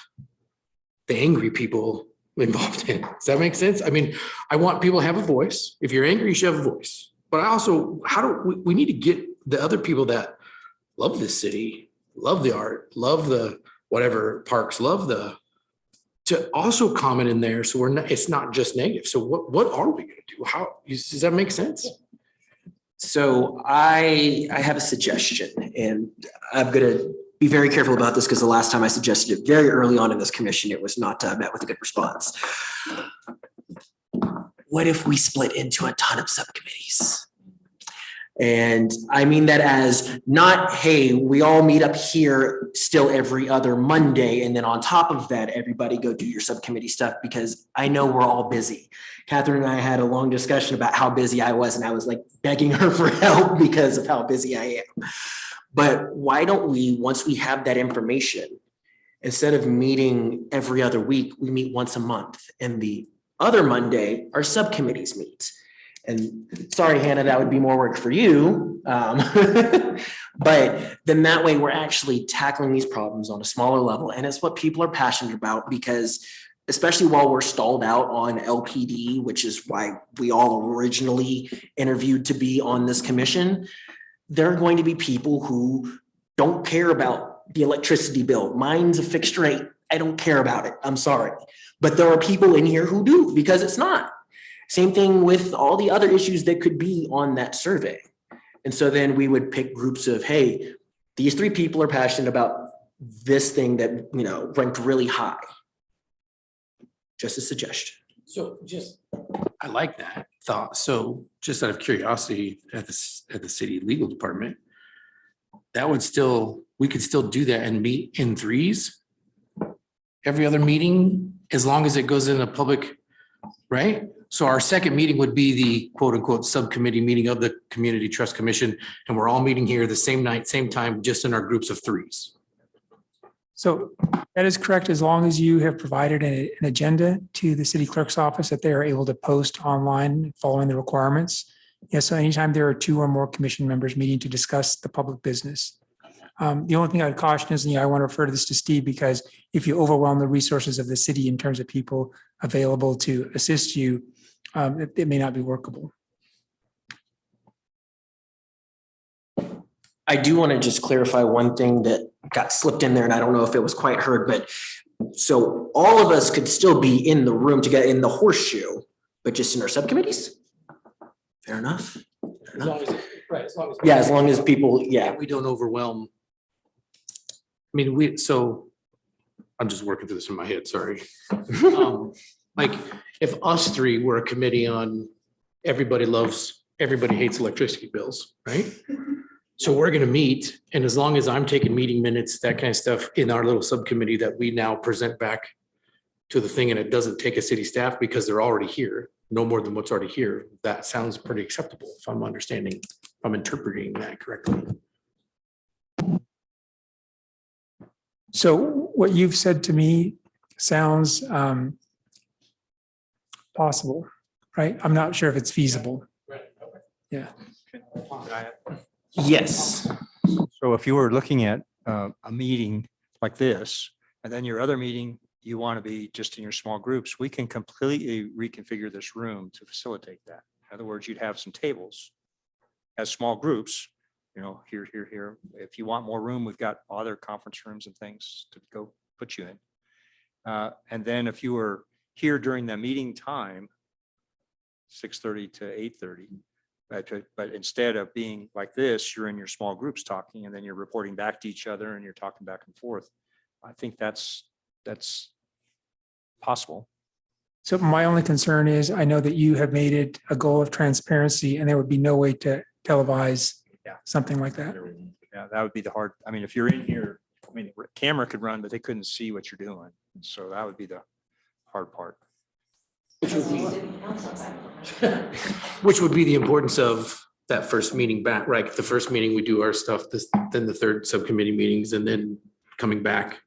the angry people involved in. Does that make sense? I mean, I want people to have a voice. If you're angry, you should have a voice. But I also, we need to get the other people that love this city, love the art, love the whatever parks, to also comment in there. So it's not just negative. So what are we going to do? Does that make sense? So I have a suggestion, and I'm going to be very careful about this because the last time I suggested it very early on in this commission, it was not met with a good response. What if we split into a ton of subcommittees? And I mean that as not, hey, we all meet up here still every other Monday. And then on top of that, everybody go do your subcommittee stuff, because I know we're all busy. Catherine and I had a long discussion about how busy I was, and I was like begging her for help because of how busy I am. But why don't we, once we have that information, instead of meeting every other week, we meet once a month, and the other Monday, our subcommittees meet. And sorry, Hannah, that would be more work for you. But then that way we're actually tackling these problems on a smaller level. And it's what people are passionate about, because especially while we're stalled out on LPD, which is why we all originally interviewed to be on this commission, there are going to be people who don't care about the electricity bill. Mine's a fixed rate. I don't care about it. I'm sorry. But there are people in here who do, because it's not. Same thing with all the other issues that could be on that survey. And so then we would pick groups of, hey, these 3 people are passionate about this thing that, ranked really high. Just a suggestion. So I like that thought. So just out of curiosity, at the city legal department, we could still do that and meet in 3s every other meeting, as long as it goes in a public, right? So our second meeting would be the quote unquote subcommittee meeting of the Community Trust Commission. And we're all meeting here the same night, same time, just in our groups of 3s. So that is correct, as long as you have provided an agenda to the city clerk's office that they are able to post online following the requirements. Yes, so anytime there are 2 or more commission members meeting to discuss the public business. The only thing I'd caution is, I want to refer to this to Steve, because if you overwhelm the resources of the city in terms of people available to assist you, it may not be workable. I do want to just clarify one thing that got slipped in there, and I don't know if it was quite heard, but so all of us could still be in the room to get in the horseshoe, but just in our subcommittees? Fair enough. As long as, right, as long as. Yeah, as long as people, We don't overwhelm. I mean, I'm just working through this in my head, sorry. Like if us 3 were a committee on everybody hates electricity bills, right? So we're going to meet, and as long as I'm taking meeting minutes, that kind of stuff in our little subcommittee that we now present back to the thing, and it doesn't take a city staff because they're already here, no more than what's already here. That sounds pretty acceptable if I'm interpreting that correctly. So what you've said to me sounds possible, right? I'm not sure if it's feasible. Right. Yeah. yes. So if you were looking at a meeting like this, and then your other meeting, you want to be just in your small groups, we can completely reconfigure this room to facilitate that. In other words, you'd have some tables as small groups, here. If you want more room, we've got other conference rooms and things to go put you in. And then if you were here during the meeting time, 6:30 to 8:30, but instead of being like this, you're in your small groups talking, and then you're reporting back to each other and you're talking back and forth. I think that's possible. So my only concern is, I know that you have made it a goal of transparency, and there would be no way to televise something like that. Yeah, that would be the hard, I mean, if you're in here, I mean, the camera could run, but they couldn't see what you're doing. So that would be the hard part. Which would be the importance of that first meeting back, right? The first meeting, we do our stuff, then the third subcommittee meetings, and then coming back.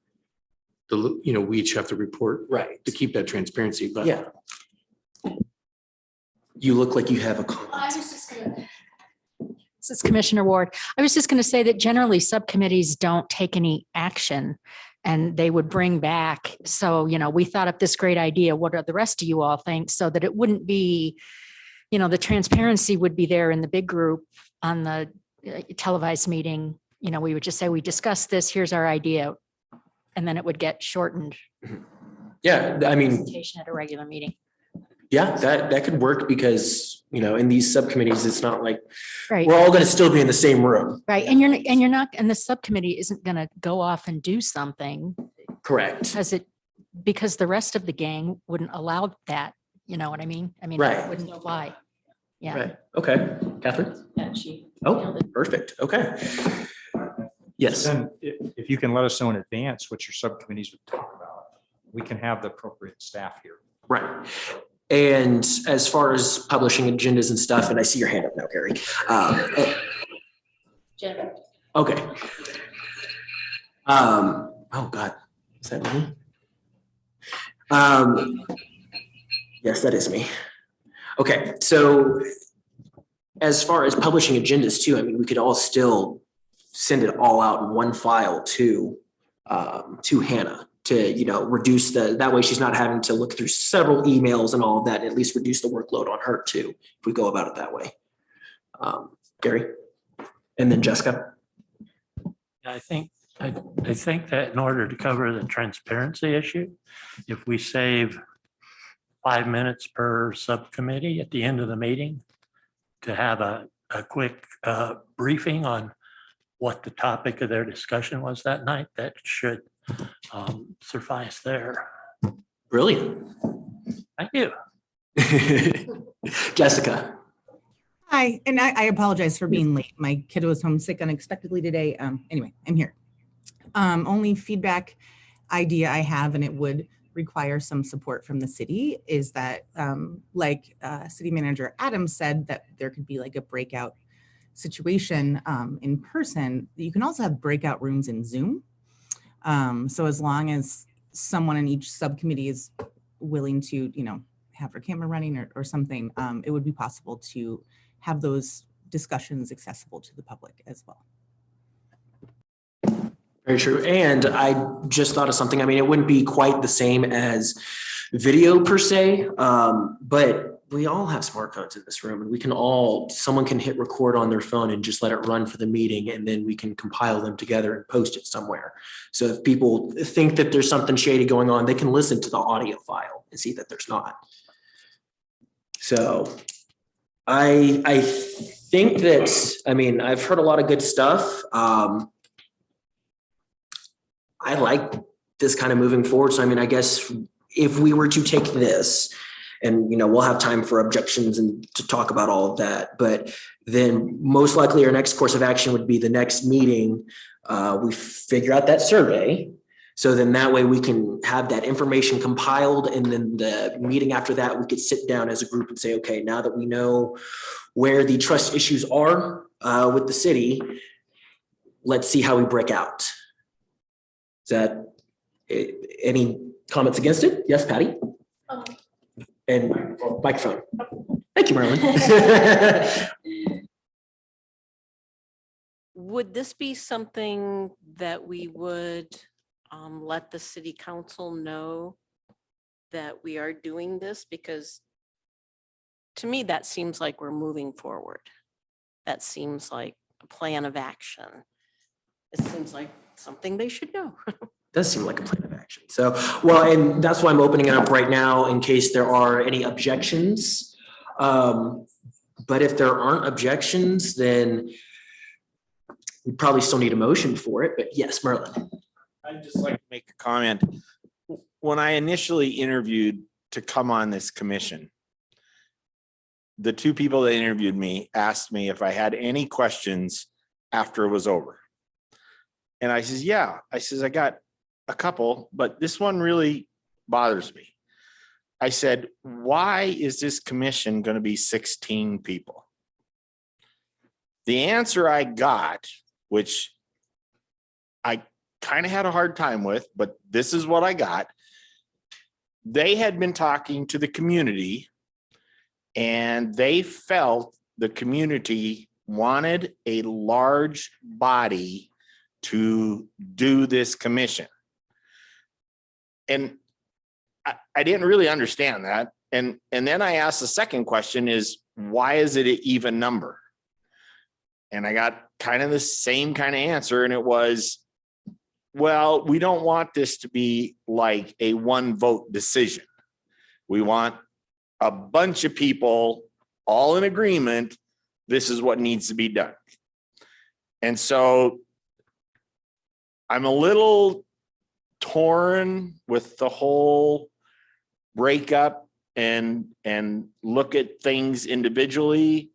We each have to report. Right. To keep that transparency, but. Yeah. You look like you have a comment. This is Commissioner Ward. I was just going to say that generally subcommittees don't take any action and they would bring back. So, we thought up this great idea. What do the rest of you all think? So that it wouldn't be, the transparency would be there in the big group on the televised meeting. We would just say, we discussed this, here's our idea. And then it would get shortened. Yeah, I mean, Presentation at a regular meeting. yeah, that could work because, in these subcommittees, it's not like Right. we're all going to still be in the same room. Right. And the subcommittee isn't going to go off and do something Correct. because the rest of the gang wouldn't allow that. You know what I mean? Right. It wouldn't apply. Yeah. Right. Okay. Catherine? Yeah, she Oh, nailed it. perfect. Okay. Yes. Then if you can let us know in advance what your subcommittees would talk about, we can have the appropriate staff here. Right. And as far as publishing agendas and stuff, and I see your hand up now, Carrie. Jennifer. Okay. Oh God, is that me? Yes, that is me. Okay, so as far as publishing agendas too, I mean, we could all still send it all out in one file to Hannah to, reduce that way she's not having to look through several emails and all of that, and at least reduce the workload on her too, if we go about it that way. Gary? And then Jessica? I think that in order to cover the transparency issue, if we save 5 minutes per subcommittee at the end of the meeting to have a quick briefing on what the topic of their discussion was that night, that should suffice there. Brilliant. Thank you. Jessica? Hi, and I apologize for being late. My kid was homesick unexpectedly today. Anyway, I'm here. Only feedback idea I have, and it would require some support from the city, is that City Manager Adams said, that there could be like a breakout situation in person. You can also have breakout rooms in Zoom. So as long as someone in each subcommittee is willing to, have their camera running or something, it would be possible to have those discussions accessible to the public as well. Very true. And I just thought of something. I mean, it wouldn't be quite the same as video per se, but we all have smartphones in this room, and someone can hit record on their phone and just let it run for the meeting, and then we can compile them together and post it somewhere. So if people think that there's something shady going on, they can listen to the audio file and see that there's not. So I think that, I've heard a lot of good stuff. I like this kind of moving forward. So, I guess if we were to take this and, we'll have time for objections and to talk about all of that, but then most likely our next course of action would be the next meeting. We figure out that survey. So then that way we can have that information compiled, and then the meeting after that, we could sit down as a group and say, okay, now that we know where the trust issues are with the city, let's see how we break out. Is that any comments against it? Yes, Patty? And microphone. Thank you, Marlon. Would this be something that we would let the city council know that we are doing this? Because to me, that seems like we're moving forward. That seems like a plan of action. It seems like something they should know. Does seem like a plan of action. So, well, and that's why I'm opening it up right now in case there are any objections. But if there aren't objections, then we probably still need a motion for it. But yes, Merlin. I'd just like to make a comment. When I initially interviewed to come on this commission, the two people that interviewed me asked me if I had any questions after it was over. And I says, yeah, I says, I got a couple, but this one really bothers me. I said, why is this commission going to be 16 people? The answer I got, which I kind of had a hard time with, but this is what I got. They had been talking to the community and they felt the community wanted a large body to do this commission. And I didn't really understand that. And then I asked the second question is, why is it an even number? And I got kind of the same kind of answer. And it was, well, we don't want this to be like a one vote decision. We want a bunch of people all in agreement. This is what needs to be done. And so I'm a little torn with the whole breakup and look at things individually.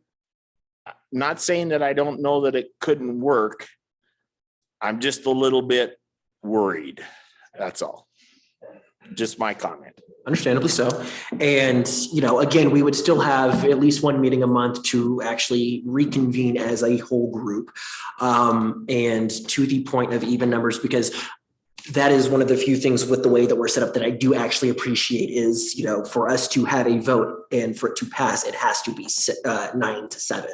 Not saying that I don't know that it couldn't work. I'm just a little bit worried. That's all. Just my comment. Understandably so. And, again, we would still have at least one meeting a month to actually reconvene as a whole group. And to the point of even numbers, because that is one of the few things with the way that we're set up that I do actually appreciate is, for us to have a vote and for it to pass, it has to be 9-7,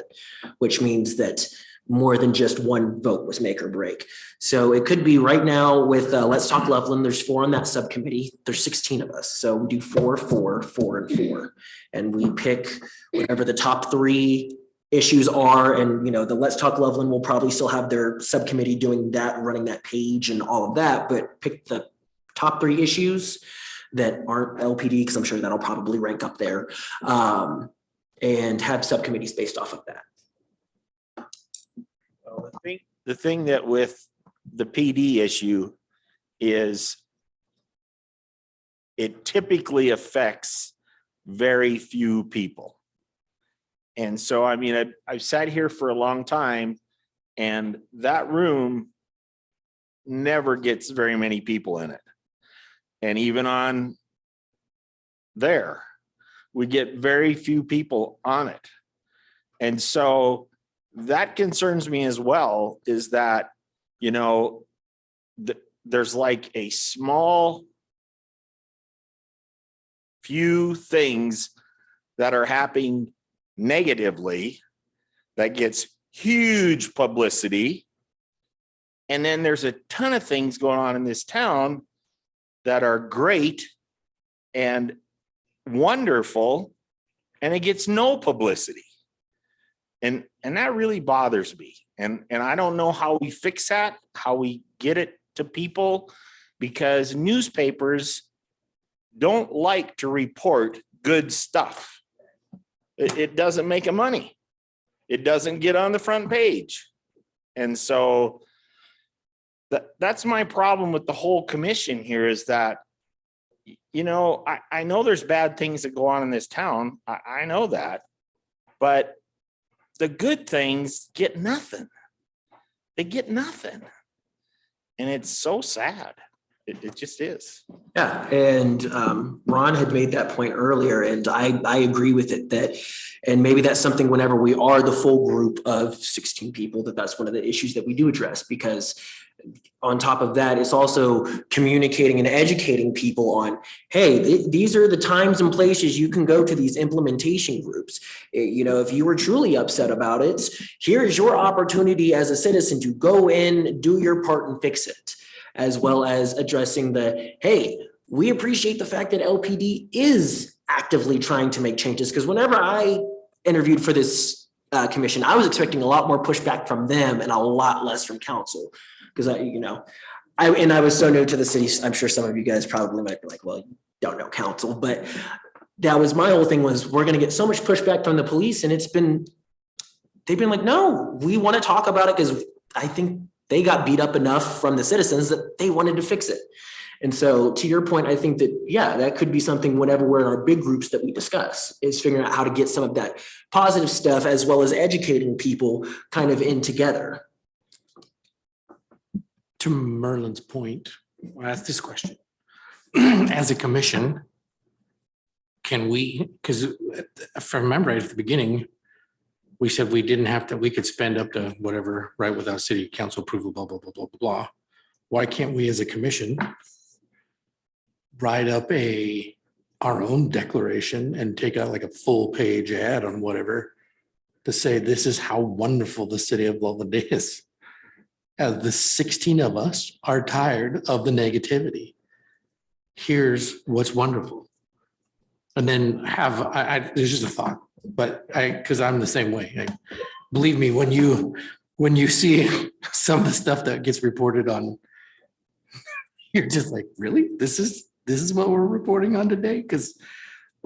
which means that more than just one vote was make or break. So it could be right now with Let's Talk Loveland, there's 4 on that subcommittee. There's 16 of us. So we do 4, 4, 4, and 4. And we pick whatever the top 3 issues are. And, the Let's Talk Loveland will probably still have their subcommittee doing that, running that page and all of that, but pick the top 3 issues that aren't LPD, because I'm sure that'll probably rank up there, and have subcommittees based off of that. Well, the thing that with the PD issue is it typically affects very few people. And so, I've sat here for a long time and that room never gets very many people in it. And even on there, we get very few people on it. And so that concerns me as well, is that, there's like a small few things that are happening negatively that gets huge publicity. And then there's a ton of things going on in this town that are great and wonderful, and it gets no publicity. And that really bothers me. And I don't know how we fix that, how we get it to people, because newspapers don't like to report good stuff. It doesn't make them money. It doesn't get on the front page. And so that's my problem with the whole commission here, is that, I know there's bad things that go on in this town. I know that, but the good things get nothing. They get nothing. And it's so sad. It just is. Yeah. And Ron had made that point earlier, and I agree with it, and maybe that's something whenever we are the full group of 16 people, that's one of the issues that we do address, because on top of that, it's also communicating and educating people on, hey, these are the times and places you can go to these implementation groups. If you were truly upset about it, here's your opportunity as a citizen to go in, do your part and fix it, as well as addressing hey, we appreciate the fact that LPD is actively trying to make changes. Because whenever I interviewed for this commission, I was expecting a lot more pushback from them and a lot less from council. Because I was so new to the city. I'm sure some of you guys probably might be like, well, you don't know council, but that was my whole thing, was we're going to get so much pushback from the police. And they've been like, no, we want to talk about it, because I think they got beat up enough from the citizens that they wanted to fix it. And so to your point, I think that, yeah, that could be something whenever we're in our big groups that we discuss, is figuring out how to get some of that positive stuff as well as educating people kind of in together. to Merlin's point, I'll ask this question. As a commission, can we, because if I remember right at the beginning, we said we didn't have to, we could spend up to whatever, right, without city council approval, blah, blah, blah, blah, blah, blah. Why can't we as a commission write up our own declaration and take out like a full page ad on whatever to say this is how wonderful the city of Loveland is? The 16 of us are tired of the negativity. Here's what's wonderful. And then there's just a thought, but because I'm the same way. Believe me, when you see some of the stuff that gets reported on, you're just like, really? This is what we're reporting on today? Because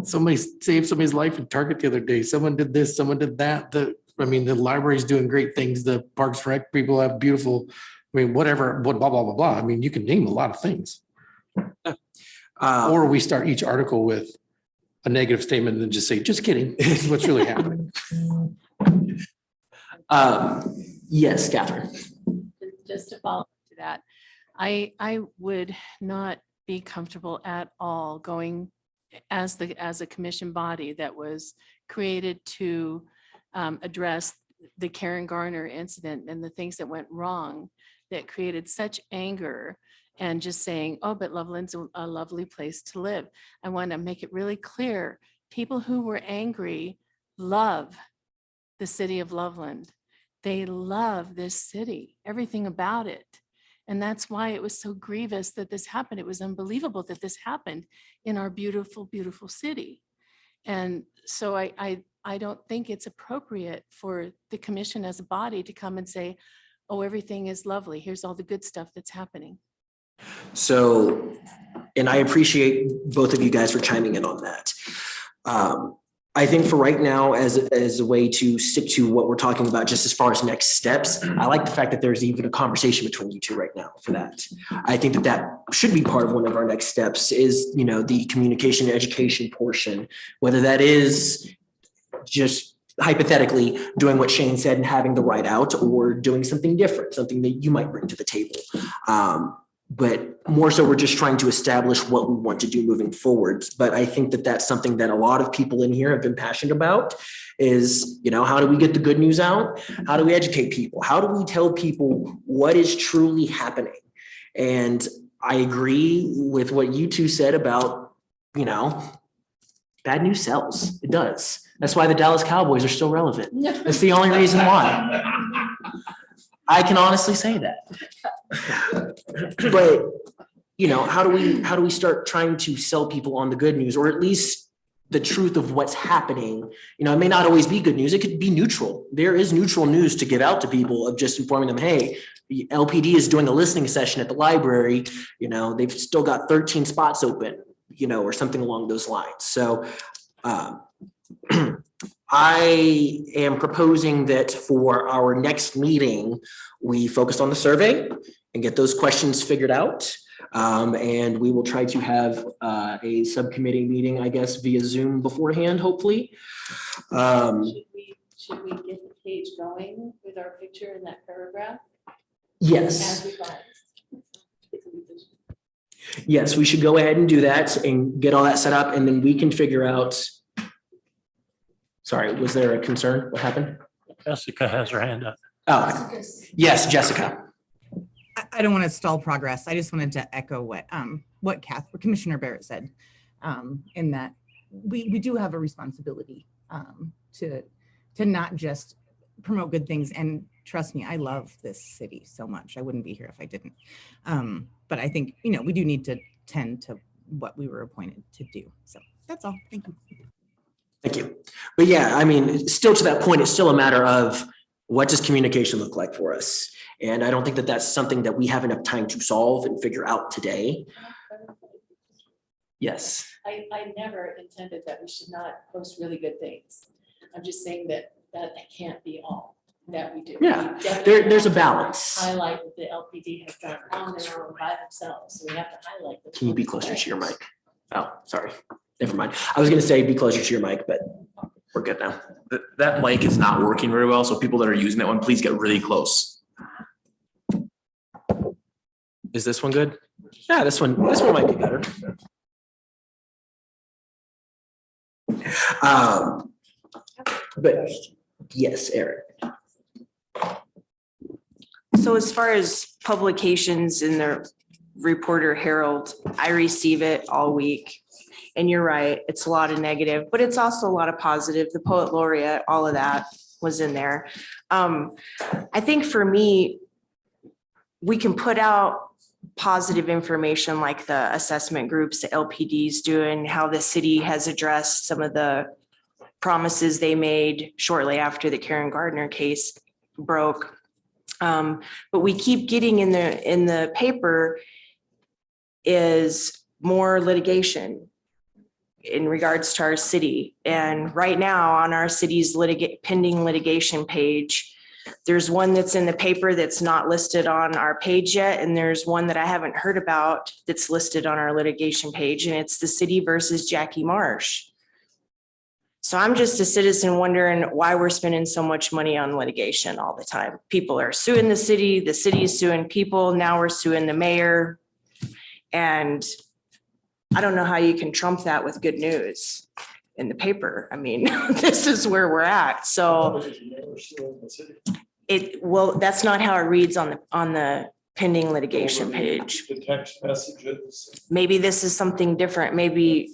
somebody saved somebody's life in Target the other day. Someone did this, someone did that. The library's doing great things. The Parks and Rec people have beautiful, whatever, blah, blah, blah, blah. You can name a lot of things. Or we start each article with a negative statement and then just say, just kidding. This is what's really happening. Yes, Catherine. Just to follow up to that, I would not be comfortable at all going as a commission body that was created to address the Karen Garner incident and the things that went wrong that created such anger, and just saying, oh, but Loveland's a lovely place to live. I want to make it really clear. People who were angry love the city of Loveland. They love this city, everything about it. And that's why it was so grievous that this happened. It was unbelievable that this happened in our beautiful, beautiful city. And so I don't think it's appropriate for the commission as a body to come and say, oh, everything is lovely. Here's all the good stuff that's happening. So, and I appreciate both of you guys for chiming in on that. I think for right now, as a way to stick to what we're talking about, just as far as next steps, I like the fact that there's even a conversation between you two right now for that. I think that should be part of one of our next steps is, the communication and education portion, whether that is just hypothetically doing what Shane said and having the write out, or doing something different, something that you might bring to the table. But more so, we're just trying to establish what we want to do moving forwards. But I think that that's something that a lot of people in here have been passionate about is, how do we get the good news out? How do we educate people? How do we tell people what is truly happening? And I agree with what you two said about, bad news sells. It does. That's why the Dallas Cowboys are still relevant. That's the only reason why. I can honestly say that. But, how do we start trying to sell people on the good news, or at least the truth of what's happening? It may not always be good news. It could be neutral. There is neutral news to give out to people of just informing them, hey, the LPD is doing a listening session at the library. They've still got 13 spots open, or something along those lines. So, I am proposing that for our next meeting, we focus on the survey and get those questions figured out. And we will try to have a subcommittee meeting, I guess, via Zoom beforehand, hopefully. Should we get the page going with our picture in that paragraph? Yes. As revised? Yes, we should go ahead and do that and get all that set up, and then we can figure out. Sorry, was there a concern? What happened? Jessica has her hand up. Oh, yes, Jessica. I don't want to stall progress. I just wanted to echo what Commissioner Barrett said, in that we do have a responsibility to not just promote good things. And trust me, I love this city so much. I wouldn't be here if I didn't. But I think, we do need to tend to what we were appointed to do. So that's all. Thank you. Thank you. But yeah, still to that point, it's still a matter of what does communication look like for us? And I don't think that that's something that we have enough time to solve and figure out today. Yes. I never intended that we should not post really good things. I'm just saying that can't be all that we do. Yeah, We there's a balance. highlight what the LPD has done on their own by themselves. So we have to highlight. those Can you be good closer to your things. mic? Oh, sorry. Never mind. I was going to say be closer to your mic, but we're good now. That mic is not working very well. So people that are using that one, please get really close. Is this one good? Yeah, this one might be better. But yes, Eric. So as far as publications in the Reporter Herald, I receive it all week. And you're right, it's a lot of negative, but it's also a lot of positive. The poet laureate, all of that was in there. I think for me, we can put out positive information like the assessment groups, the LPDs doing, how the city has addressed some of the promises they made shortly after the Karen Gardner case broke. But we keep getting in the paper is more litigation in regards to our city. And right now on our city's pending litigation page, there's one that's in the paper that's not listed on our page yet. And there's one that I haven't heard about that's listed on our litigation page, and it's the city versus Jackie Marsh. So I'm just a citizen wondering why we're spending so much money on litigation all the time. People are suing the city is suing people. Now we're suing the mayor. And I don't know how you can trump that with good news in the paper. I mean, this is where we're at. So that's not how it reads on the pending litigation page. The text messages. Maybe this is something different. Maybe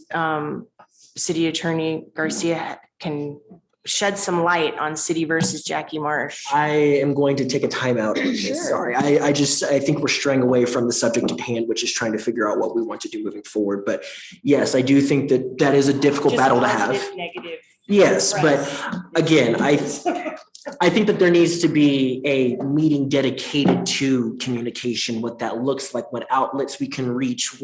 City Attorney Garcia can shed some light on city versus Jackie Marsh. I am going to take a timeout. Sure. Sorry, I think we're straying away from the subject at hand, which is trying to figure out what we want to do moving forward. But yes, I do think that is a difficult Just battle to positive, have. negative. Yes, press. but again, I think that there needs to be a meeting dedicated to communication, what that looks like, what outlets we can reach,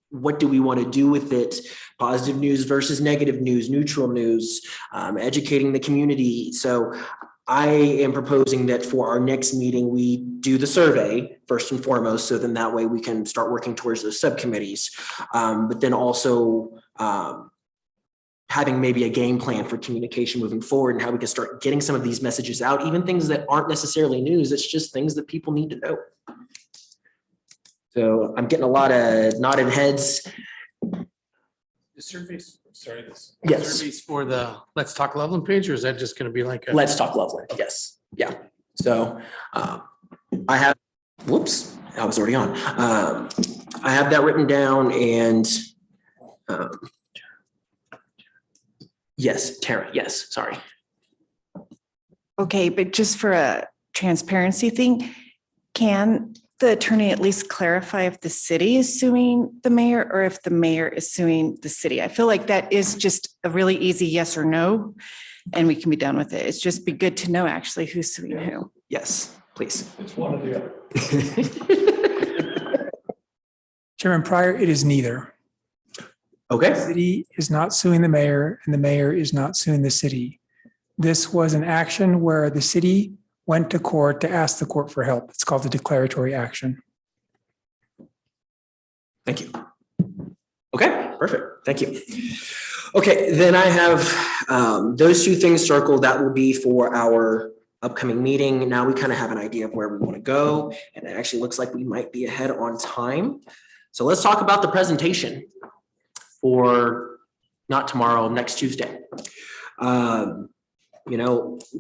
what do we want to do with it? Positive news versus negative news, neutral news, educating the community. So I am proposing that for our next meeting, we do the survey first and foremost. So then that way we can start working towards those subcommittees. But then also having maybe a game plan for communication moving forward and how we can start getting some of these messages out, even things that aren't necessarily news. It's just things that people need to know. So I'm getting a lot of nodded heads. The surveys, sorry, Yes. surveys for the Let's Talk Loveland page, or is that just going to be like? Let's Talk Loveland. Yes. Yeah. So I have, whoops, I was already on. I have that written down and yes, Tara. Yes. Sorry. Okay, but just for a transparency thing, can the attorney at least clarify if the city is suing the mayor or if the mayor is suing the city? I feel like that is just a really easy yes or no, and we can be done with it. It's just be good to know actually who's suing who. Yes, please. It's one of the other. Chairman Pryor, it is neither. Okay. The city is not suing the mayor and the mayor is not suing the city. This was an action where the city went to court to ask the court for help. It's called the declaratory action. Thank you. Okay, perfect. Thank you. Okay, then I have those two things circled. That will be for our upcoming meeting. Now we kind of have an idea of where we want to go, and it actually looks like we might be ahead on time. So let's talk about the presentation for not tomorrow, next Tuesday.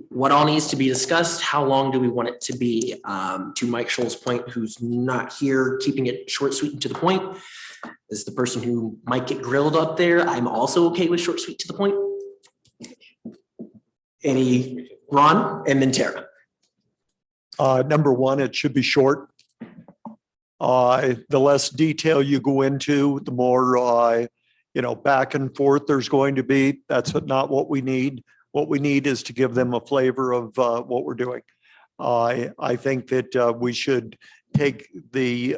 What all needs to be discussed? How long do we want it to be? To Mike Scholl's point, who's not here, keeping it short, sweet, and to the point. Is the person who might get grilled up there. I'm also okay with short, sweet, to the point. Ron, and then Tara. Number one, it should be short. The less detail you go into, the more, back and forth there's going to be. That's not what we need. What we need is to give them a flavor of what we're doing. I think that we should take the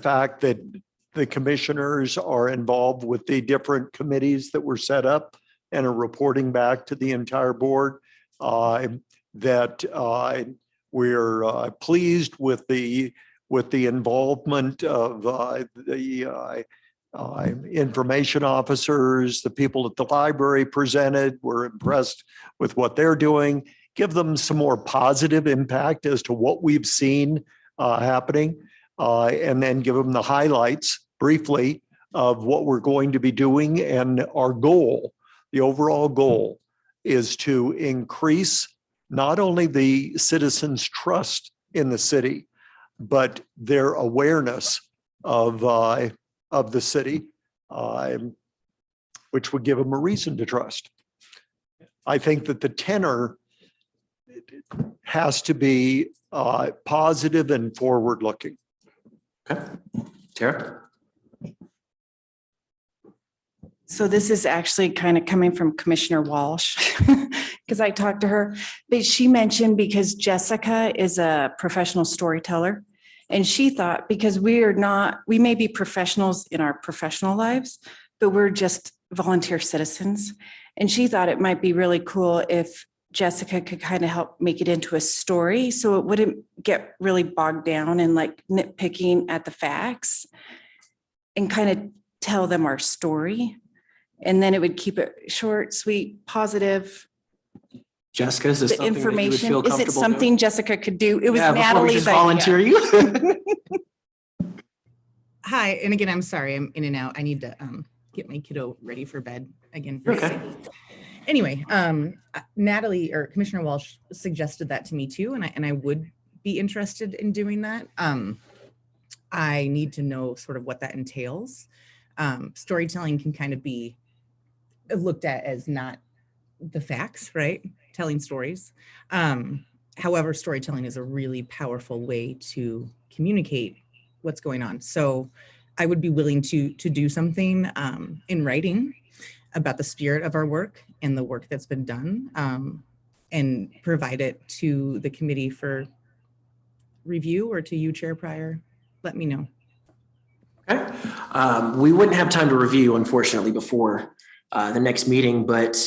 fact that the commissioners are involved with the different committees that were set up and are reporting back to the entire board. That we're pleased with the involvement of the information officers, the people at the library presented. We're impressed with what they're doing. Give them some more positive impact as to what we've seen happening. and then give them the highlights briefly of what we're going to be doing. And our goal, the overall goal, is to increase not only the citizens' trust in the city, but their awareness of the city, which would give them a reason to trust. I think that the tenor has to be positive and forward-looking. Okay. Tara? So this is actually kind of coming from Commissioner Walsh, because I talked to her, but she mentioned because Jessica is a professional storyteller. And she thought, because we may be professionals in our professional lives, but we're just volunteer citizens. And she thought it might be really cool if Jessica could kind of help make it into a story, so it wouldn't get really bogged down and like nitpicking at the facts, and kind of tell them our story. And then it would keep it short, sweet, positive. Jessica, is this The something that you would information, feel is it comfortable something doing? Jessica could do? It was Yeah, before we Natalie's just volunteer idea. you. Hi, and again, I'm sorry, I'm in and out. I need to get my kiddo ready for bed again. Okay. Anyway, Natalie or Commissioner Walsh suggested that to me too, and I would be interested in doing that. I need to know sort of what that entails. Storytelling can kind of be looked at as not the facts, right? Telling stories. However, storytelling is a really powerful way to communicate what's going on. So I would be willing to do something in writing about the spirit of our work and the work that's been done, and provide it to the committee for review, or to you, Chair Pryor. Let me know. Okay. We wouldn't have time to review, unfortunately, before the next meeting, but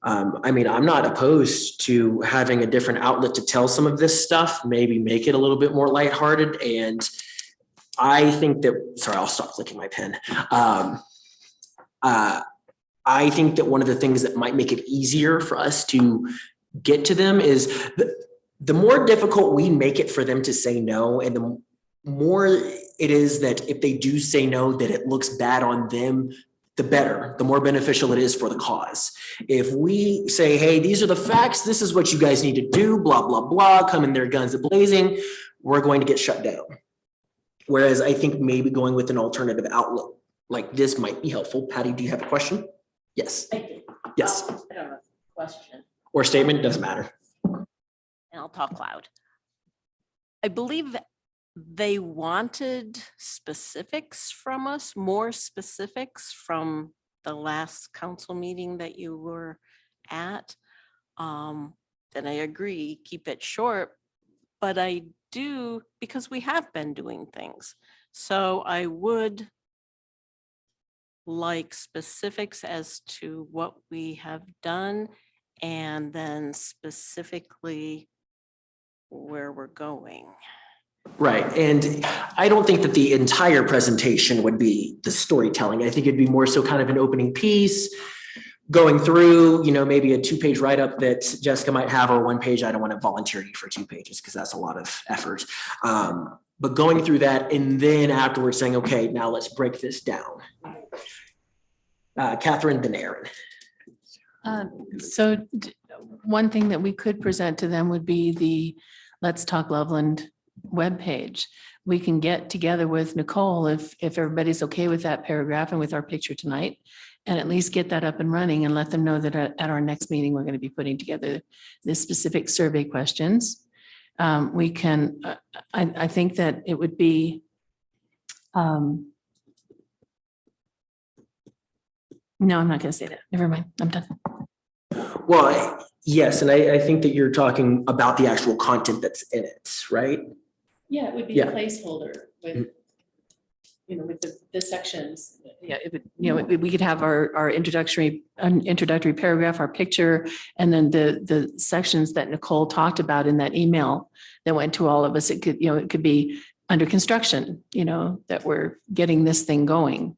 I mean, I'm not opposed to having a different outlet to tell some of this stuff, maybe make it a little bit more lighthearted. And I think that, sorry, I'll stop clicking my pen. I think that one of the things that might make it easier for us to get to them is the more difficult we make it for them to say no, and the more it is that if they do say no, that it looks bad on them, the better, the more beneficial it is for the cause. If we say, hey, these are the facts, this is what you guys need to do, blah, blah, blah, come in there guns a-blazing, we're going to get shut down. Whereas I think maybe going with an alternative outlet like this might be helpful. Patty, do you have a question? Yes. I do. Yes. I don't know, question, Or statement, doesn't matter. and I'll talk loud. I believe they wanted specifics from us, more specifics from the last council meeting that you were at. And I agree, keep it short, but I do, because we have been doing things. So I would like specifics as to what we have done, and then specifically where we're going. Right. And I don't think that the entire presentation would be the storytelling. I think it'd be more so kind of an opening piece, going through, you know, maybe a 2-page write-up that Jessica might have, or 1 page. I don't want to volunteer you for 2 pages because that's a lot of effort. But going through that, and then afterwards saying, okay, now let's break this down. Catherine, then Aaron. One thing that we could present to them would be the Let's Talk Loveland webpage. We can get together with Nicole if everybody's okay with that paragraph and with our picture tonight, and at least get that up and running and let them know that at our next meeting, we're going to be putting together the specific survey questions. We can, I think that it would be, no, I'm not going to say that. Never mind. I'm done. Well, yes, and I think that you're talking about the actual content that's in it, right? Yeah, it would be Yeah. a placeholder with, you know, with the sections. Yeah, it would, you know, we could have our introductory paragraph, our picture, and then the sections that Nicole talked about in that email that went to all of us. It could, you know, it could be under construction, you know, that we're getting this thing going.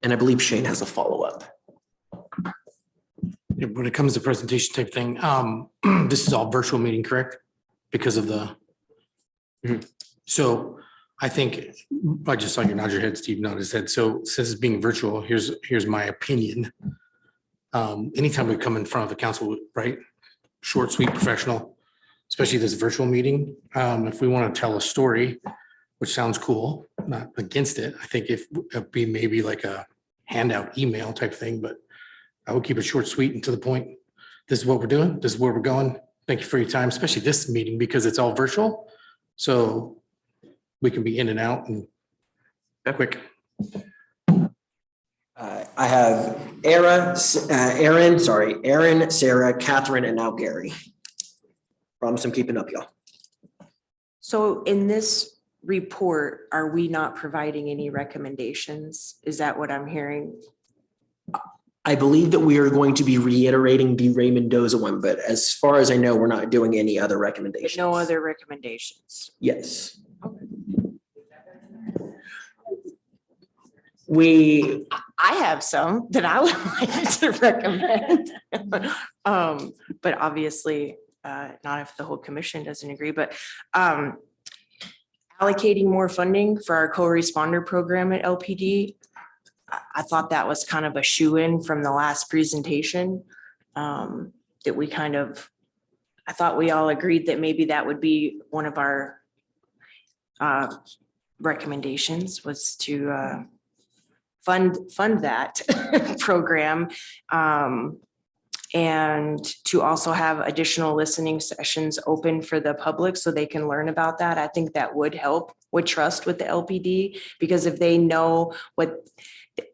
And I believe Shane has a follow-up. When it comes to presentation type thing, this is all virtual meeting, correct? Because of the, so I think, I just saw you nod your head, Steve nodded his head. So since it's being virtual, here's my opinion. Anytime we come in front of the council, right? Short, sweet, professional, especially this virtual meeting. If we want to tell a story, which sounds cool, not against it. I think if it'd be maybe like a handout email type thing, but I would keep it short, sweet, and to the point. This is what we're doing. This is where we're going. Thank you for your time, especially this meeting because it's all virtual. So we can be in and out and quick. I have Aaron, Sarah, Catherine, and now Gary. Promise I'm keeping up, y'all. So in this report, are we not providing any recommendations? Is that what I'm hearing? I believe that we are going to be reiterating the Ray Mendoza one, but as far as I know, we're not doing any other recommendations. No other recommendations? Yes. I have some that I would like to recommend. But obviously, not if the whole commission doesn't agree, but allocating more funding for our co-responder program at LPD. I thought that was kind of a shoo-in from the last presentation. That we kind of, I thought we all agreed that maybe that would be one of our recommendations was to fund that program. And to also have additional listening sessions open for the public so they can learn about that. I think that would help with trust with the LPD, because if they know what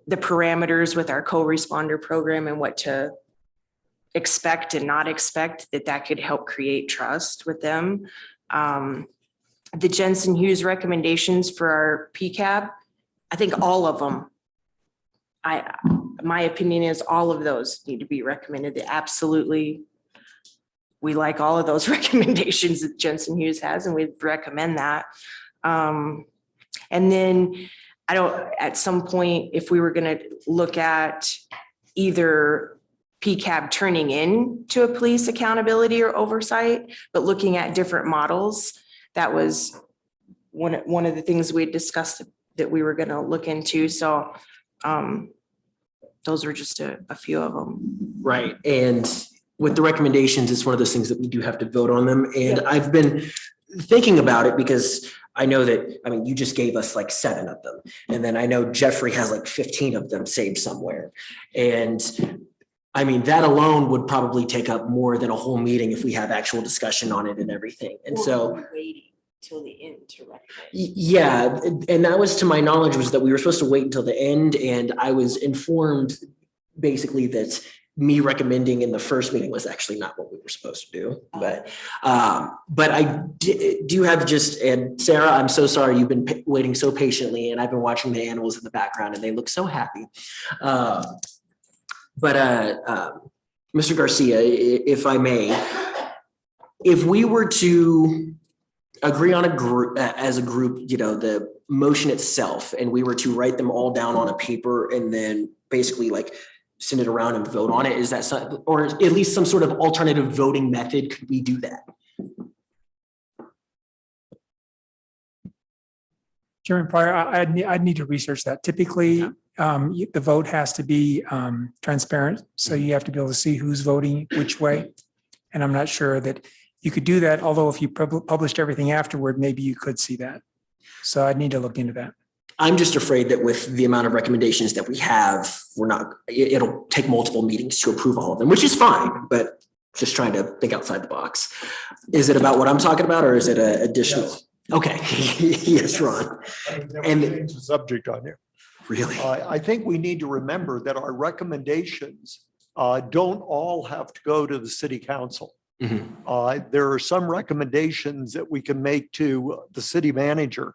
the parameters with our co-responder program and what to expect and not expect, that could help create trust with them. The Jensen Hughes recommendations for our PCAB, I think all of them, my opinion is all of those need to be recommended. They absolutely, we like all of those recommendations that Jensen Hughes has, and we recommend that. And then at some point, if we were going to look at either PCAB turning into a police accountability or oversight, but looking at different models, that was one of the things we had discussed that we were going to look into. So those were just a few of them. Right. And with the recommendations, it's one of those things that we do have to vote on them. And I've been thinking about it because I know that, I mean, you just gave us like 7 of them. And then I know Jeffrey has like 15 of them saved somewhere. And I mean, that alone would probably take up more than a whole meeting if we have actual discussion on it and everything. And so waiting till the end to recommend. yeah, and that was, to my knowledge, was that we were supposed to wait until the end. And I was informed basically that me recommending in the first meeting was actually not what we were supposed to do. But I do have just, and Sarah, I'm so sorry you've been waiting so patiently, and I've been watching the animals in the background and they look so happy. Mr. Garcia, if I may, if we were to agree on a group, as a group, you know, the motion itself, and we were to write them all down on a paper and then basically like send it around and vote on it, is that some, or at least some sort of alternative voting method? Could we do that? Chairman Pryor, I'd need to research that. Typically, the vote has to be transparent. So you have to be able to see who's voting which way. And I'm not sure that you could do that, although if you published everything afterward, maybe you could see that. So I'd need to look into that. I'm just afraid that with the amount of recommendations that we have, it'll take multiple meetings to approve all of them, which is fine, but just trying to think outside the box. Is it about what I'm talking about, or is it an additional? Yes. Okay. Yes, Ron. And change the subject on you. Really? I think we need to remember that our recommendations don't all have to go to the city council. Mm-hmm. There are some recommendations that we can make to the city manager.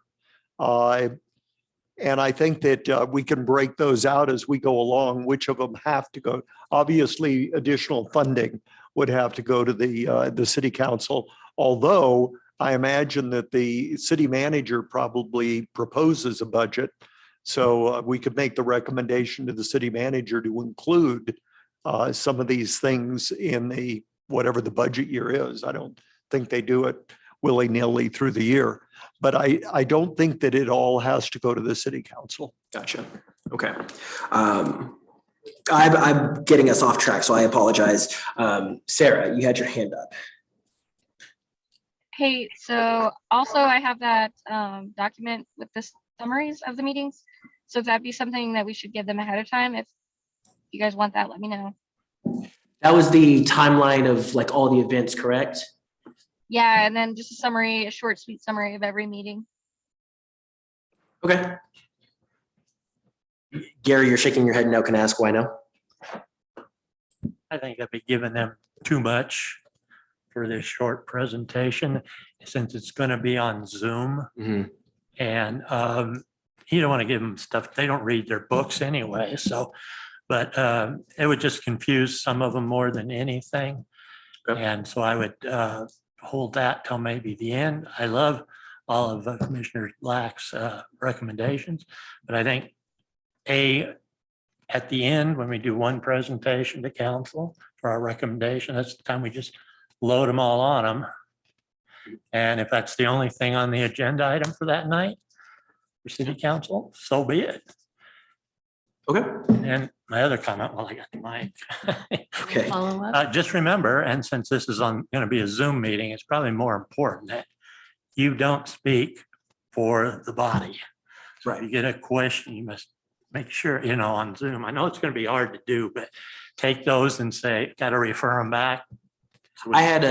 And I think that we can break those out as we go along, which of them have to go. Obviously, additional funding would have to go to the city council, although I imagine that the city manager probably proposes a budget. So we could make the recommendation to the city manager to include some of these things in whatever the budget year is. I don't think they do it willy-nilly through the year. But I don't think that it all has to go to the city council. Gotcha. Okay. I'm getting us off track, so I apologize. Sarah, you had your hand up. Hey, so also I have that document with the summaries of the meetings. So if that'd be something that we should give them ahead of time, if you guys want that, let me know. That was the timeline of like all the events, correct? Yeah, and then just a summary, a short, sweet summary of every meeting. Okay. Gary, you're shaking your head no. Can I ask why no? I think I'd be giving them too much for this short presentation, since it's going to be on Zoom. And you don't want to give them stuff. They don't read their books anyway. So, but it would just confuse some of them more than anything. And so I would hold that till maybe the end. I love all of Commissioner Lack's recommendations, but I think at the end, when we do one presentation to council for our recommendation, that's the time we just load them all on them. And if that's the only thing on the agenda item for that night for city council, so be it. Okay. And my other comment, while I got the mic. Okay. Follow up. Just remember, and since this is going to be a Zoom meeting, it's probably more important that you don't speak for the body. So if you get a question, you must make sure, on Zoom. I know it's going to be hard to do, but take those and say, got to refer them back. I had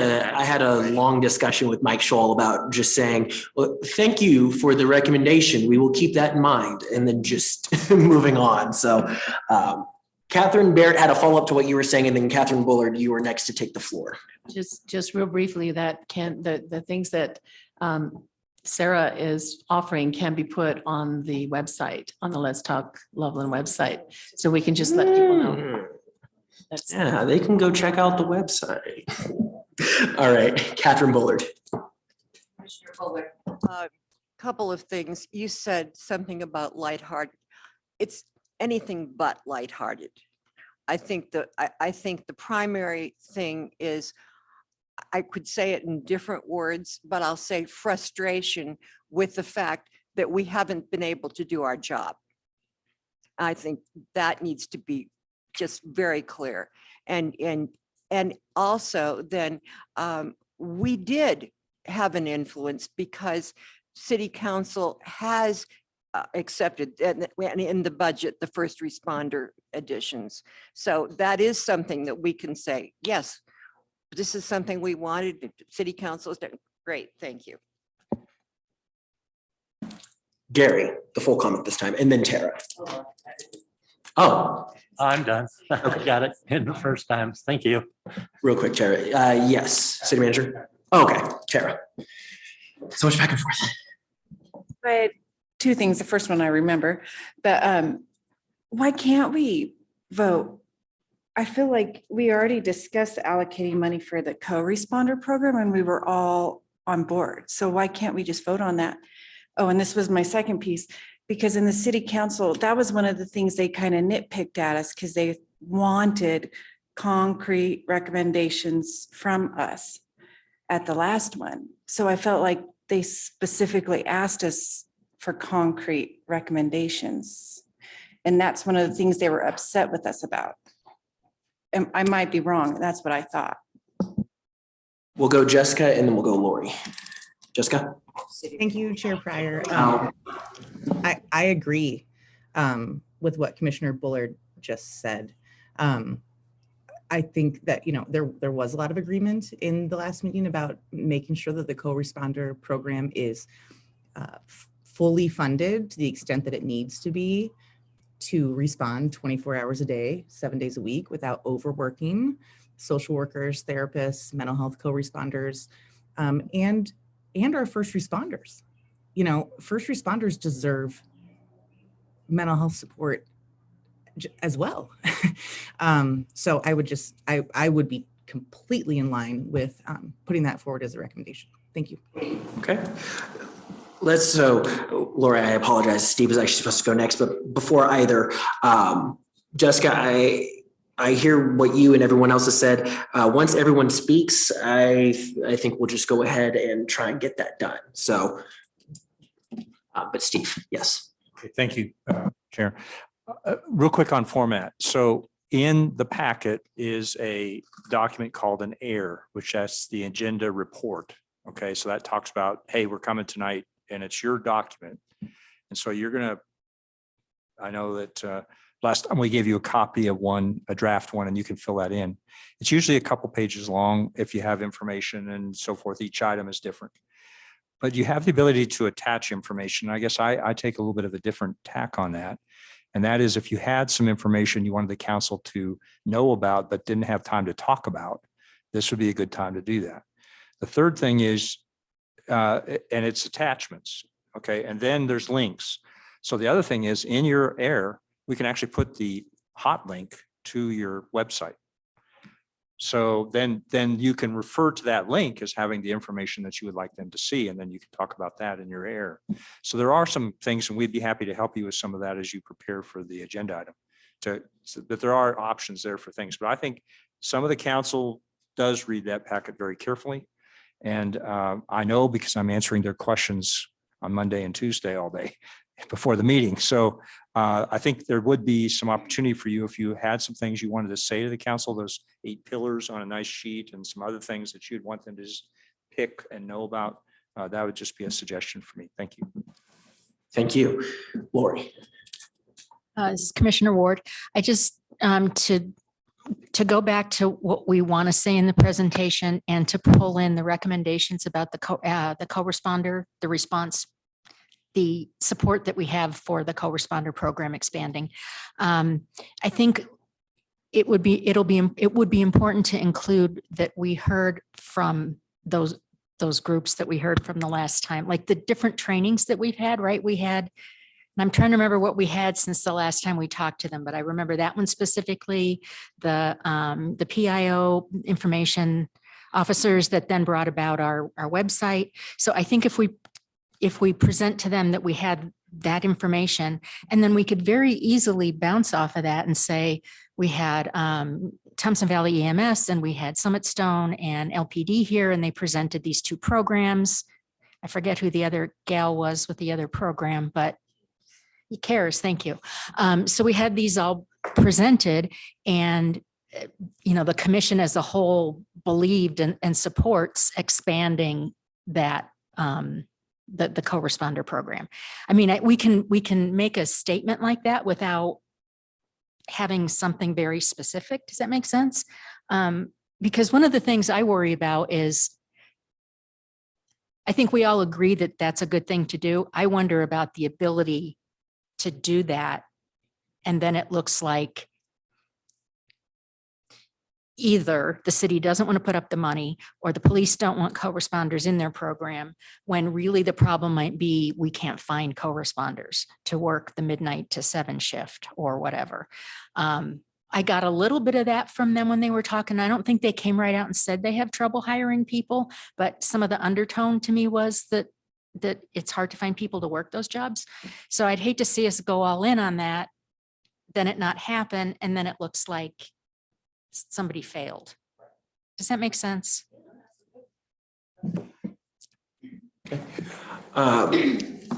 a long discussion with Mike Scholl about just saying, well, thank you for the recommendation. We will keep that in mind, and then just moving on. So Catherine Barrett had a follow-up to what you were saying, and then Catherine Bullard, you were next to take the floor. Just real briefly, that the things that Sarah is offering can be put on the website, on the Let's Talk Loveland website. So we can just let people know. Yeah, they can go check out the website. All right, Catherine Bullard. Couple of things. You said something about lighthearted. It's anything but lighthearted. I think the primary thing is, I could say it in different words, but I'll say frustration with the fact that we haven't been able to do our job. I think that needs to be just very clear. And also then we did have an influence because city council has accepted in the budget, the first responder additions. So that is something that we can say, yes, this is something we wanted. City council has done great. Thank you. Gary, the full comment this time, and then Tara. Oh, I'm done. I got it in the first time. Thank you. Real quick, Tara. Yes, city manager. Oh, okay, Tara. So much back and forth. But two things. The first one I remember, but why can't we vote? I feel like we already discussed allocating money for the co-responder program and we were all on board. So why can't we just vote on that? Oh, and this was my second piece, because in the city council, that was one of the things they kind of nitpicked at us because they wanted concrete recommendations from us at the last one. So I felt like they specifically asked us for concrete recommendations. And that's one of the things they were upset with us about. And I might be wrong. That's what I thought. We'll go Jessica and then we'll go Lori. Jessica? Thank you, Chair Pryor. I agree with what Commissioner Bullard just said. I think that, there was a lot of agreement in the last meeting about making sure that the co-responder program is fully funded to the extent that it needs to be to respond 24 hours a day, 7 days a week without overworking social workers, therapists, mental health co-responders, and our first responders. First responders deserve mental health support as well. So I would be completely in line with putting that forward as a recommendation. Thank you. Okay. Lori, I apologize. Steve is actually supposed to go next, but before either, Jessica, I hear what you and everyone else has said. Once everyone speaks, I think we'll just go ahead and try and get that done. So But Steve, yes. Okay, thank you, Chair. Real quick on format. So in the packet is a document called an AIR, which that's the agenda report. Okay, so that talks about, hey, we're coming tonight, and it's your document. And so you're gonna, I know that last time we gave you a copy of one, a draft one, and you can fill that in. It's usually a couple pages long if you have information and so forth. Each item is different. But you have the ability to attach information. I guess I take a little bit of a different tack on that. And that is if you had some information you wanted the council to know about, but didn't have time to talk about, this would be a good time to do that. The third thing is, and it's attachments, okay? And then there's links. So the other thing is in your AIR, we can actually put the hot link to your website. So then you can refer to that link as having the information that you would like them to see, and then you can talk about that in your AIR. So there are some things, and we'd be happy to help you with some of that as you prepare for the agenda item. But there are options there for things. But I think some of the council does read that packet very carefully. And I know because I'm answering their questions on Monday and Tuesday all day before the meeting. So I think there would be some opportunity for you if you had some things you wanted to say to the council, those 8 pillars on a nice sheet and some other things that you'd want them to just pick and know about. That would just be a suggestion for me. Thank you. Thank you. Lori. This is Commissioner Ward, I just, to go back to what we want to say in the presentation and to pull in the recommendations about the co-responder, the response, the support that we have for the co-responder program expanding. I think it would be important to include that we heard from those groups that we heard from the last time, like the different trainings that we've had, right? We had, and I'm trying to remember what we had since the last time we talked to them, but I remember that one specifically, the PIO information officers that then brought about our website. So I think if we present to them that we had that information, and then we could very easily bounce off of that and say, we had Thompson Valley EMS and we had Summit Stone and LPD here, and they presented these 2 programs. I forget who the other gal was with the other program, but he cares. Thank you. So we had these all presented, and the commission as a whole believed and supports expanding that the co-responder program. I mean, we can make a statement like that without having something very specific. Does that make sense? Because one of the things I worry about is, I think we all agree that that's a good thing to do. I wonder about the ability to do that. And then it looks like either the city doesn't want to put up the money or the police don't want co-responders in their program, when really the problem might be we can't find co-responders to work the midnight to 7 shift or whatever. I got a little bit of that from them when they were talking. I don't think they came right out and said they have trouble hiring people, but some of the undertone to me was that it's hard to find people to work those jobs. So I'd hate to see us go all in on that, then it not happen, and then it looks like somebody failed. Does that make sense?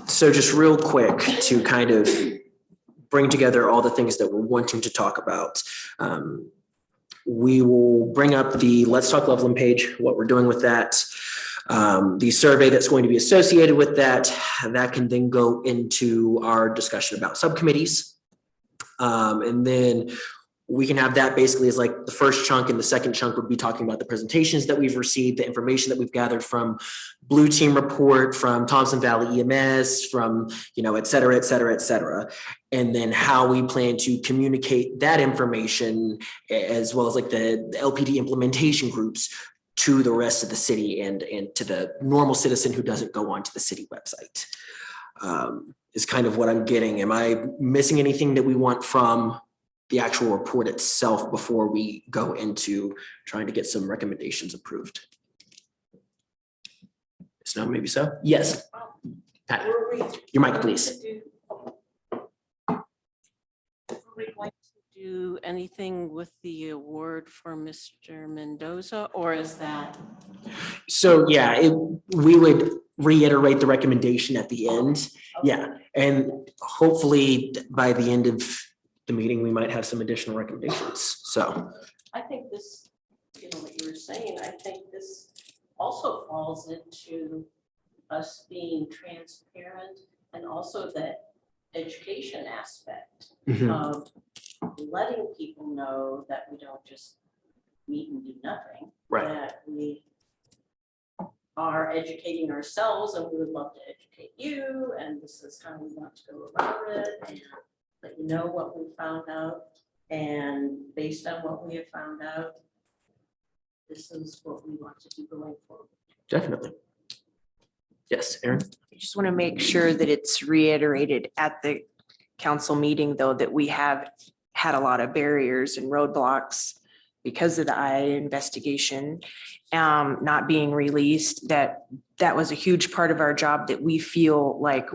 So just real quick to kind of bring together all the things that we're wanting to talk about. We will bring up the Let's Talk Loveland page, what we're doing with that. The survey that's going to be associated with that can then go into our discussion about subcommittees. And then we can have that basically as like the first chunk, and the second chunk would be talking about the presentations that we've received, the information that we've gathered from Blue Team Report, from Thompson Valley EMS, from, et cetera, et cetera, et cetera. And then how we plan to communicate that information, as well as like the LPD implementation groups, to the rest of the city and to the normal citizen who doesn't go onto the city website, is kind of what I'm getting. Am I missing anything that we want from the actual report itself before we go into trying to get some recommendations approved? So maybe so. Yes. Pat, your mic, please. We'd like to do anything with the award for Mr. Mendoza, or is that? So yeah, we would reiterate the recommendation at the end. Yeah, and hopefully by the end of the meeting, we might have some additional recommendations. So. I think this, what you were saying, I think this also falls into us being transparent and also the education aspect of letting people know that we don't just meet and do nothing. Right. That we are educating ourselves and we would love to educate you, and this is how we want to go about it, and let you know what we found out. And based on what we have found out, this is what we want to do going forward. Definitely. Yes, Aaron? I just want to make sure that it's reiterated at the council meeting, though, that we have had a lot of barriers and roadblocks because of the IA investigation not being released, that was a huge part of our job that we feel like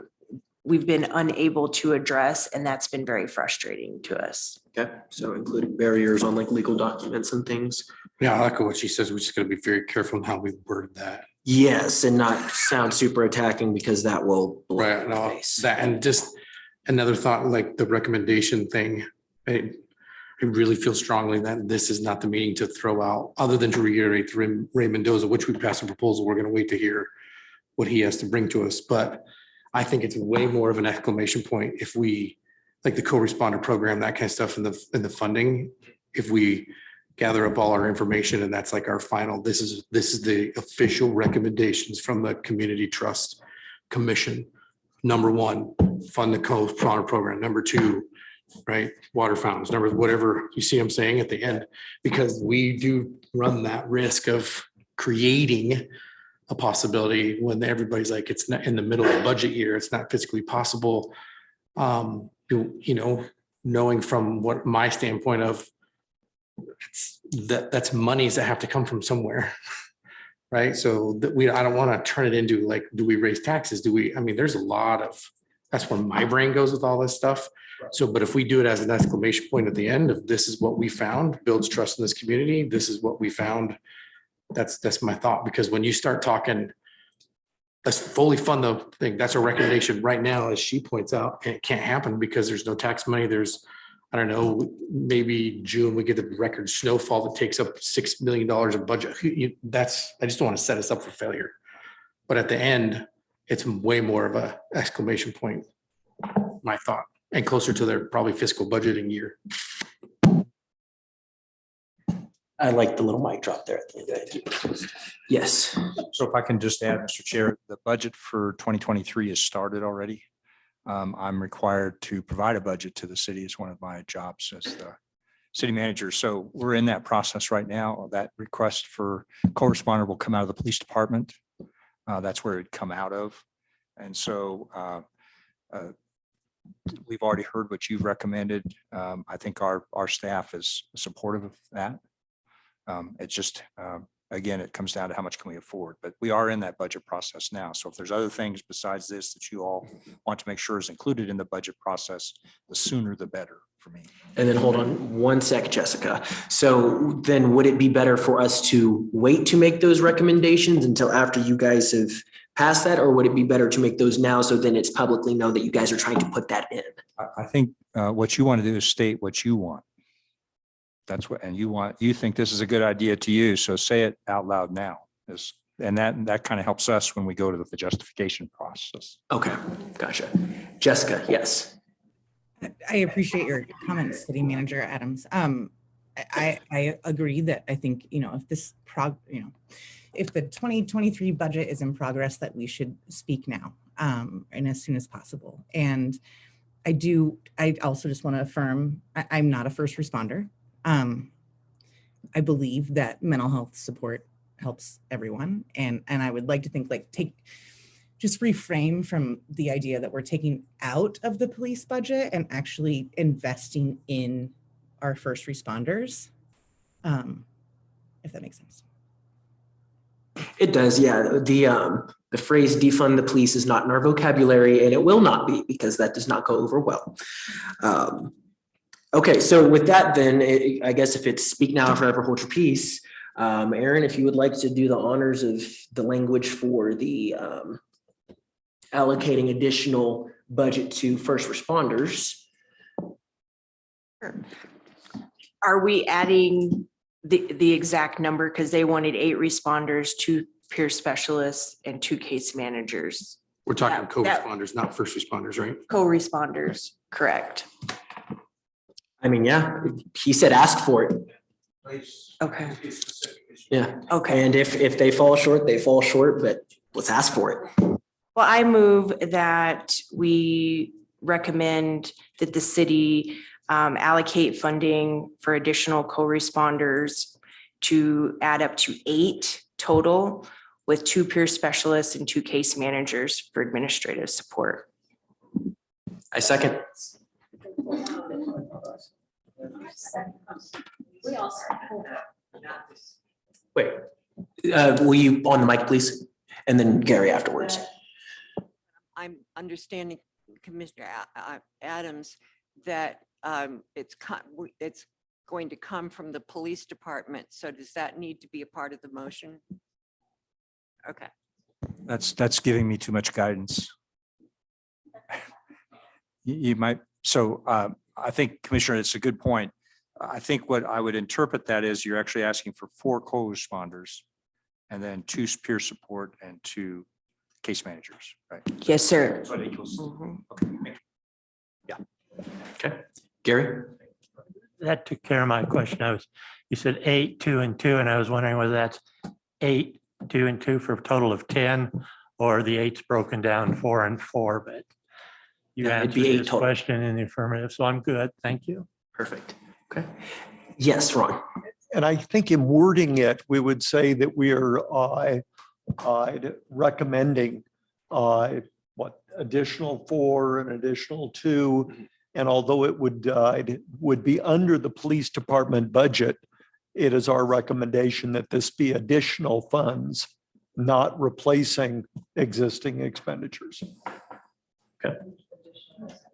we've been unable to address, and that's been very frustrating to us. Okay, so including barriers on like legal documents and things. Yeah, I like what she says. We just gotta be very careful in how we word that. Yes, and not sound super attacking because that will blow Right, in the no, face. that, and just another thought, like the recommendation thing. I really feel strongly that this is not the meeting to throw out, other than to reiterate Ray Mendoza, which we passed a proposal. We're gonna wait to hear what he has to bring to us, but I think it's way more of an exclamation point if we, like the co-responder program, that kind of stuff in the funding, if we gather up all our information and that's like our final, this is the official recommendations from the Community Trust Commission. Number one, fund the co-responder program. Number two, right, water fountains, number, whatever, you see what I'm saying at the end, because we do run that risk of creating a possibility when everybody's like, it's not in the middle of the budget year, it's not physically possible. Knowing from what my standpoint of that's monies that have to come from somewhere. Right. So that I don't want to turn it into like, do we raise taxes? There's a lot of, that's where my brain goes with all this stuff. So, but if we do it as an exclamation point at the end of this is what we found, builds trust in this community, this is what we found. That's my thought, because when you start talking, let's fully fund the thing, that's a recommendation right now, as she points out, and it can't happen because there's no tax money. There's, I don't know, maybe June, we get the record snowfall that takes up $6 million of budget. I just don't want to set us up for failure. But at the end, it's way more of a exclamation point, my thought, and closer to their probably fiscal budgeting year. I like the little mic drop there at the end. Yes. So if I can just add, Mr. Chair, the budget for 2023 has started already. I'm required to provide a budget to the city as one of my jobs as the city manager. So we're in that process right now. That request for co-responder will come out of the police department. That's where it'd come out of. And so we've already heard what you've recommended. I think our staff is supportive of that. It's just, again, it comes down to how much can we afford, but we are in that budget process now. So if there's other things besides this that you all want to make sure is included in the budget process, the sooner the better for me. And then hold on one sec, Jessica. So then would it be better for us to wait to make those recommendations until after you guys have passed that? Or would it be better to make those now so then it's publicly known that you guys are trying to put that in? I think what you want to do is state what you want. That's what, and you think this is a good idea to you. So say it out loud now. And that kind of helps us when we go to the justification process. Okay, gotcha. Jessica, yes. I appreciate your comments, City Manager Adams. I agree that I think, if if the 2023 budget is in progress, that we should speak now and as soon as possible. And I also just want to affirm, I'm not a first responder. I believe that mental health support helps everyone. And I would like to think just reframe from the idea that we're taking out of the police budget and actually investing in our first responders. If that makes sense. It does, yeah. The phrase defund the police is not in our vocabulary, and it will not be, because that does not go over well. Okay, so with that then, I guess if it's speak now or forever hold your peace, Aaron, if you would like to do the honors of the language for the allocating additional budget to first responders. Are we adding the exact number? Because they wanted 8 responders, 2 peer specialists, and 2 case managers. We're talking That- co-responders, not first responders, right? Co-responders, correct. I mean, yeah, he said ask for it. Okay. Yeah. Okay. And if they fall short, they fall short, but let's ask for it. Well, I move that we recommend that the city allocate funding for additional co-responders to add up to 8 total, with 2 peer specialists and 2 case managers for administrative support. I second. We also. Wait, will you on the mic, please? And then Gary afterwards. I'm understanding Commissioner Adams that it's going to come from the police department. So does that need to be a part of the motion? Okay. That's giving me too much guidance. You might, so I think Commissioner, it's a good point. I think what I would interpret that is you're actually asking for 4 co-responders and then 2 peer support and 2 case managers, right? Yes, sir. That's what equals. Mhm. Okay, thank you. Yeah. Okay. Gary? That took care of my question. You said 8, 2, and 2, and I was wondering whether that's 8, 2, and 2 for a total of 10, or the 8's broken down 4 and 4, but you Yeah, it'd answered be 8 this total. question in the affirmative, so I'm good. Thank you. Perfect. Okay. Yes, Ron. And I think in wording it, we would say that we are recommending additional 4 and additional 2. And although it would be under the police department budget, it is our recommendation that this be additional funds, not replacing existing expenditures. Okay.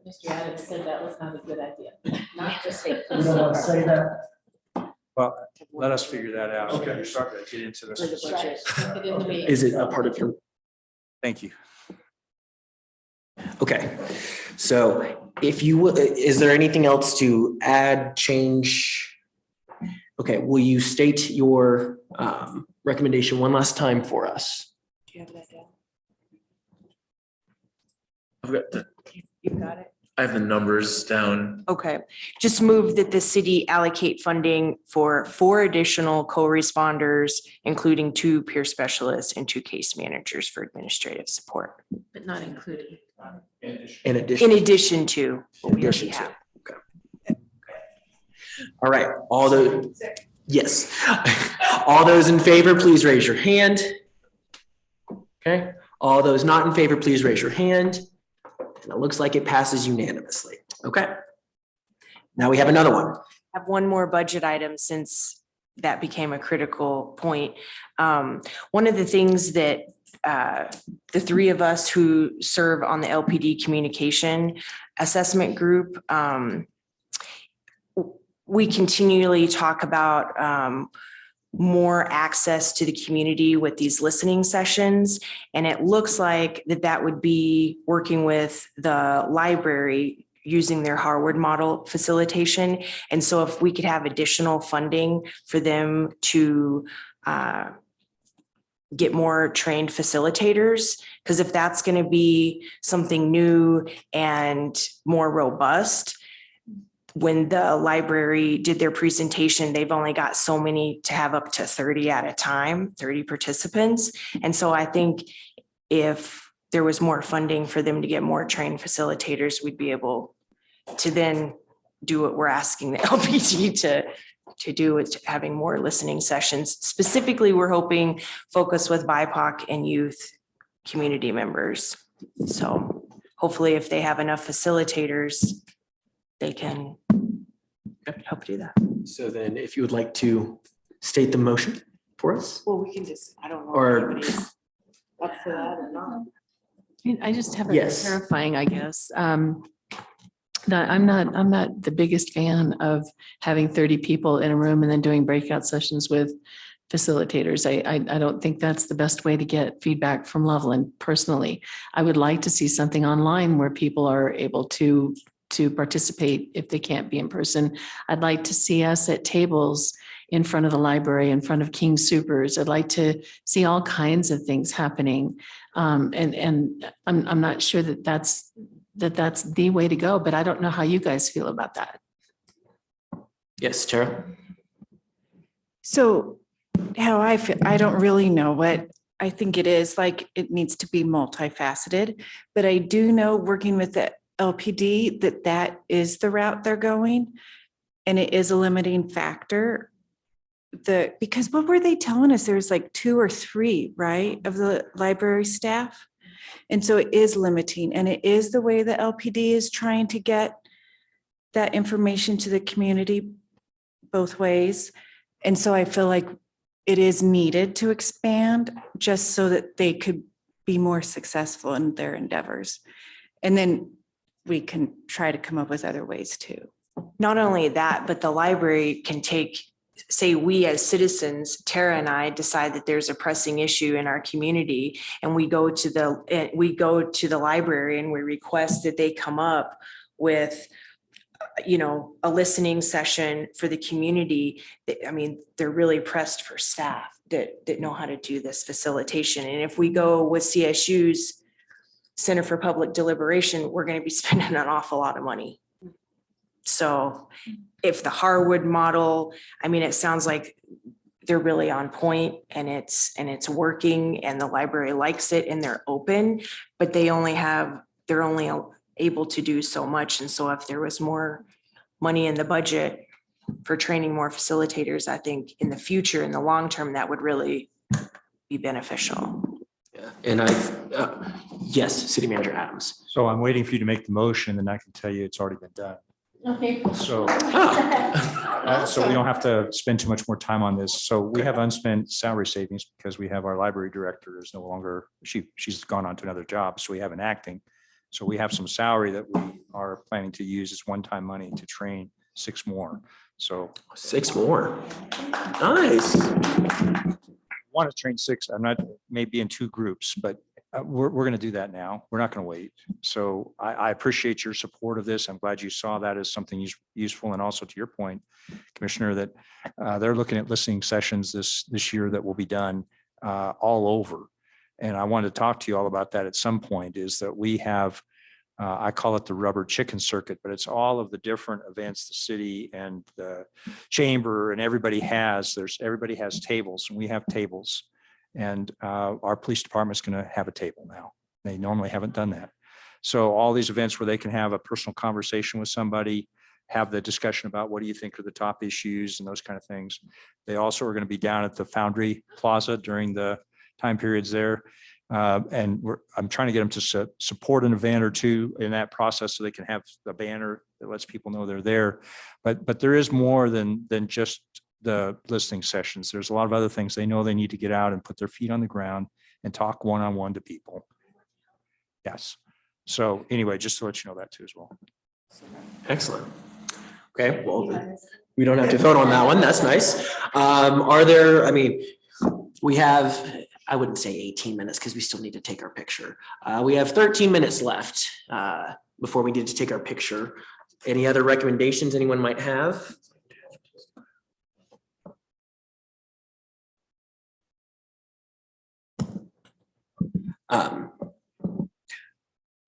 Mr. Adams said that was not a good idea, not to say. Well, let us figure that out. Okay. You're starting to get into For the this. budget. Put it in the meeting. Is it a part of your? Thank you. Okay. So if you would, is there anything else to add, change? Okay. Will you state your recommendation one last time for us? Do you have that down? I've got the, You got it? I have the numbers down. Okay, just move that the city allocate funding for 4 additional co-responders, including 2 peer specialists and 2 case managers for administrative support. But not included. In addition. In addition to what we already addition to. have. Okay. All right. All those, yes. All those in favor, please raise your hand. Okay. All those not in favor, please raise your hand. And it looks like it passes unanimously. Okay. Now we have another one. I have one more budget item since that became a critical point. One of the things that the 3 of us who serve on the LPD communication assessment group, we continually talk about more access to the community with these listening sessions. And it looks like that would be working with the library using their Harvard model facilitation. And so if we could have additional funding for them to get more trained facilitators, because if that's going to be something new and more robust, when the library did their presentation, they've only got so many to have up to 30 at a time, 30 participants. And so I think if there was more funding for them to get more trained facilitators, we'd be able to then do what we're asking the LPD to do, with having more listening sessions. Specifically, we're hoping focus with BIPOC and youth community members. So hopefully if they have enough facilitators, they can help do that. So then if you would like to state the motion for us. Well, we can just, I don't know. Or- if anybody's up for that or not. I just have a Yes. clarifying, I guess. That I'm not the biggest fan of having 30 people in a room and then doing breakout sessions with facilitators. I don't think that's the best way to get feedback from Loveland personally. I would like to see something online where people are able to participate if they can't be in person. I'd like to see us at tables in front of the library, in front of King Supers. I'd like to see all kinds of things happening. And I'm not sure that that's the way to go, but I don't know how you guys feel about that. Yes, Tara? So how I feel, I don't really know what I think it is. Like, it needs to be multifaceted, but I do know, working with the LPD, that is the route they're going. And it is a limiting factor. Because what were they telling us? There's like 2 or 3, right, of the library staff. And so it is limiting, and it is the way the LPD is trying to get that information to the community both ways. And so I feel like it is needed to expand just so that they could be more successful in their endeavors. And then we can try to come up with other ways too. Not only that, but the library can take, say we as citizens, Tara and I decide that there's a pressing issue in our community, and we go to the library and we request that they come up with, you know, a listening session for the community. I mean, they're really pressed for staff that know how to do this facilitation. And if we go with CSU's Center for Public Deliberation, we're going to be spending an awful lot of money. So if the Harwood model, I mean, it sounds like they're really on point, and it's working, and the library likes it, and they're open, but they're only able to do so much. And so if there was more money in the budget for training more facilitators, I think in the future, in the long term, that would really be beneficial. Yeah. And yes, City Manager Adams. So I'm waiting for you to make the motion, and I can tell you it's already been done. Okay. So so we don't have to spend too much more time on this. So we have unspent salary savings because we have our library director is no longer, she's gone on to another job. So we have an acting. So we have some salary that we are planning to use as one-time money to train 6 more. So 6 more. Nice. I want to train 6. I'm not, maybe in 2 groups, but we're going to do that now. We're not going to wait. So I appreciate your support of this. I'm glad you saw that as something useful. And also to your point, Commissioner, that they're looking at listening sessions this year that will be done all over. And I wanted to talk to you all about that at some point, is that we have, I call it the rubber chicken circuit, but it's all of the different events the city and the chamber and everybody has tables, and we have tables. And our police department is going to have a table now. They normally haven't done that. So all these events where they can have a personal conversation with somebody, have the discussion about what do you think are the top issues and those kind of things. They also are going to be down at the Foundry Plaza during the time periods there. And I'm trying to get them to support an event or 2 in that process so they can have a banner that lets people know they're there. But there is more than just the listening sessions. There's a lot of other things. They know they need to get out and put their feet on the ground and talk one-on-one to people. Yes. So anyway, just to let you know that too as well. Excellent. Okay, well, we don't have to vote on that one. That's nice. Are there, I mean, we have, I wouldn't say 18 minutes because we still need to take our picture. We have 13 minutes left before we need to take our picture. Any other recommendations anyone might have?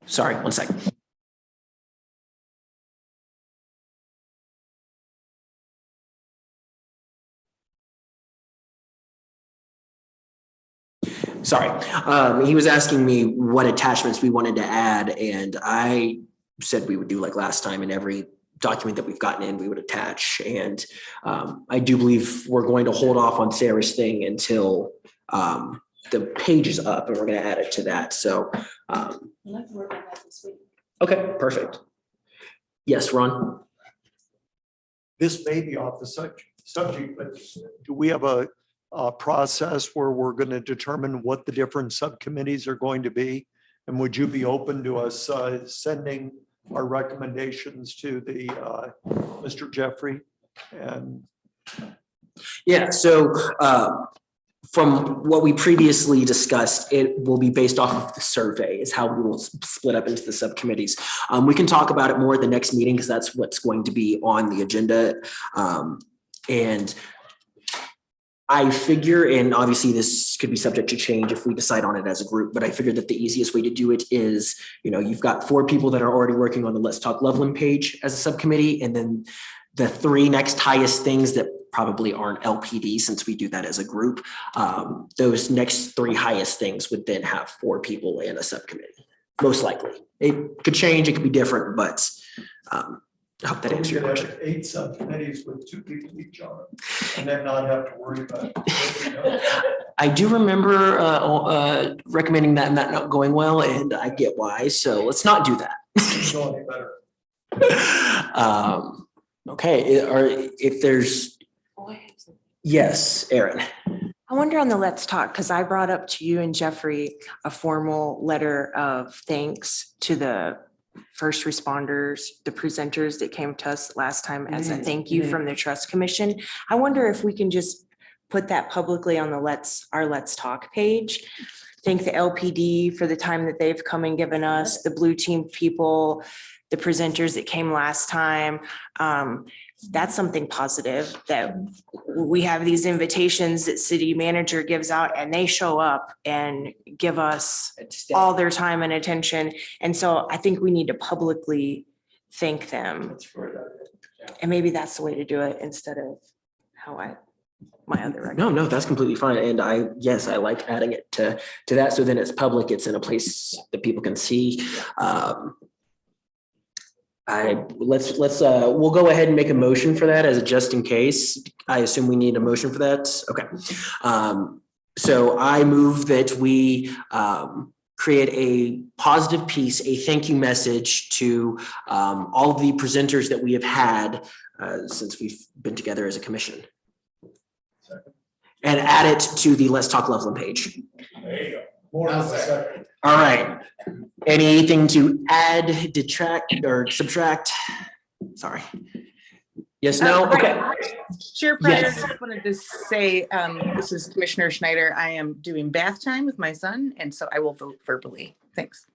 Sorry, one second. Sorry, he was asking me what attachments we wanted to add, and I said we would do like last time, in every document that we've gotten in, we would attach. And I do believe we're going to hold off on Sarah's thing until the page is up, and we're going to add it to that. So, okay, perfect. Yes, Ron. This may be off the subject, but do we have a process where we're going to determine what the different subcommittees are going to be? And would you be open to us sending our recommendations to the Mr. Jeffrey? And Yeah, so from what we previously discussed, it will be based off of the survey is how we will split up into the subcommittees. We can talk about it more at the next meeting because that's what's going to be on the agenda. And I figure, and obviously this could be subject to change if we decide on it as a group, but I figured that the easiest way to do it is, you've got 4 people that are already working on the Let's Talk Loveland page as a subcommittee, and then the 3 next highest things that probably aren't LPD since we do that as a group. Those next 3 highest things would then have 4 people in a subcommittee, most likely. It could change, it could be different, but I hope that answers your question. 8 subcommittees with 2 people each on it, and then not have to worry about it. I do remember recommending that and that not going well, and I get why. So let's not do that. Go any better. Okay, or if there's, yes, Aaron. I wonder on the Let's Talk, because I brought up to you and Jeffrey a formal letter of thanks to the first responders, the presenters that came to us last time as a thank you from the Trust Commission. I wonder if we can just put that publicly on the our Let's Talk page. Thank the LPD for the time that they've come and given us, the Blue Team people, the presenters that came last time. That's something positive, that we have these invitations that city manager gives out and they show up and give us all their time and attention. And so I think we need to publicly thank them. And maybe that's the way to do it instead of my other. No, that's completely fine. And I like adding it to that. So then it's public, it's in a place that people can see. We'll go ahead and make a motion for that as a just in case. I assume we need a motion for that. Okay. So I move that we create a positive piece, a thank you message to all of the presenters that we have had since we've been together as a commission. And add it to the Let's Talk Loveland page. There you go. More than a second. All right. Anything to add, detract, or subtract? Sorry. Yes, no? Okay. Chair Pryor, Yes. just wanted to say, this is Commissioner Schneider. I am doing bath time with my son, and so I will vote verbally. Thanks.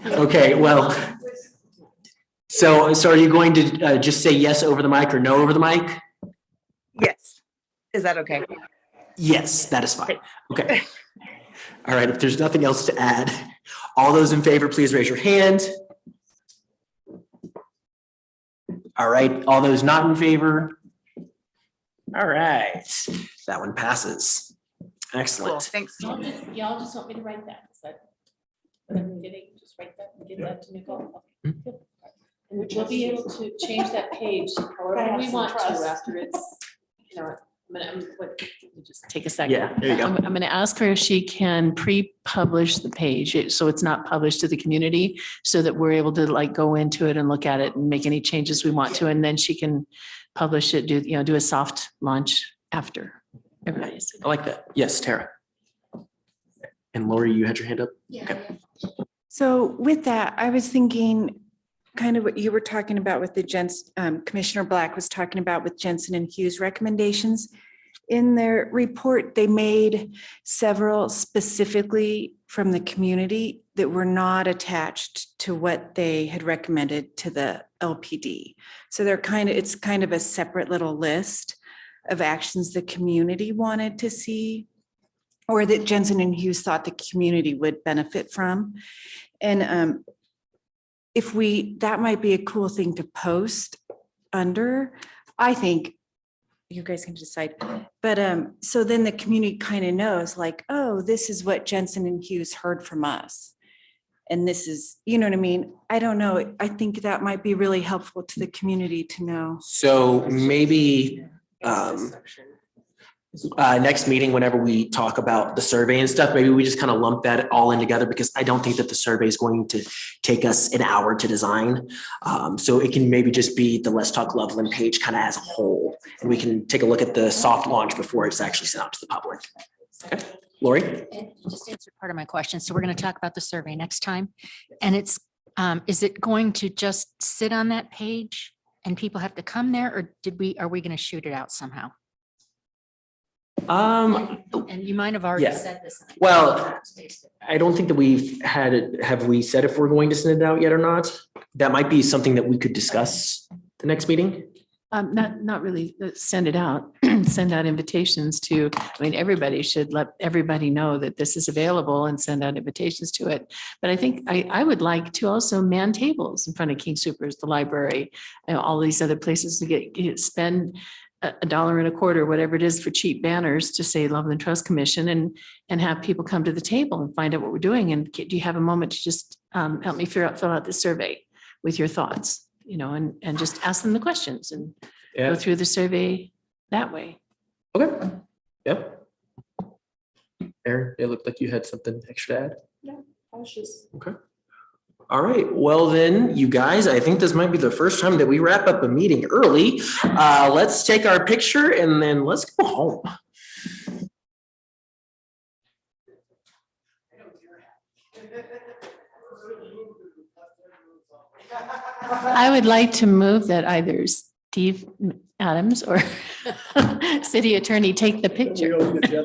Okay, well, so are you going to just say yes over the mic or no over the mic? Yes. Is that okay? Yes, that is fine. Okay. All right, if there's nothing else to add, all those in favor, please raise your hand. All right, all those not in favor? All right, that one passes. Cool, Excellent. thanks. Y'all just want me to write that? Is that what I'm getting? Just write that and give that to Nicole? Okay, good. And we'll be able to change that page however we want to after it's, Just take a second. Yeah, there you go. I'm going to ask her if she can pre-publish the page, so it's not published to the community, so that we're able to go into it and look at it and make any changes we want to, and then she can publish it, do a soft launch after. Everybody's. I like that. Yes, Tara. And Lori, you had your hand up? Okay. So with that, I was thinking kind of what you were talking about with the Commissioner Black was talking about with Jensen and Hughes recommendations. In their report, they made several specifically from the community that were not attached to what they had recommended to the LPD. So it's kind of a separate little list of actions the community wanted to see, or that Jensen and Hughes thought the community would benefit from. And that might be a cool thing to post under. I think you guys can decide, but so then the community kind of knows oh, this is what Jensen and Hughes heard from us. And this is, you know what I mean? I don't know. I think that might be really helpful to the community to know. So maybe next meeting, whenever we talk about the survey and stuff, maybe we just kind of lump that all in together, because I don't think that the survey is going to take us an hour to design. So it can maybe just be the Let's Talk Loveland page kind of as a whole. And we can take a look at the soft launch before it's actually sent out to the public. Okay, Lori? And you just answered part of my question. So we're going to talk about the survey next time. And it's, is it going to just sit on that page? and people have to come there, or are we going to shoot it out somehow? And you might have already yeah. said this. Well, I don't think that we've had it. Have we said if we're going to send it out yet or not? That might be something that we could discuss the next meeting. Not really send it out, send out invitations to, I mean, everybody should let everybody know that this is available and send out invitations to it. But I think I would like to also man tables in front of King Soopers, the library, and all these other places to spend $1.25, whatever it is for cheap banners to say Loveland Trust Commission and have people come to the table and find out what we're doing. And do you have a moment to just help me fill out the survey with your thoughts, and just ask them the questions and go through the survey that way. Okay. Yep. Aaron, it looked like you had something extra to add. No, I was just. Okay. All right. Well, then, you guys, I think this might be the first time that we wrap up a meeting early. Let's take our picture and then let's go home. I would like to move that either Steve Adams or city attorney take the picture. You don't want me to take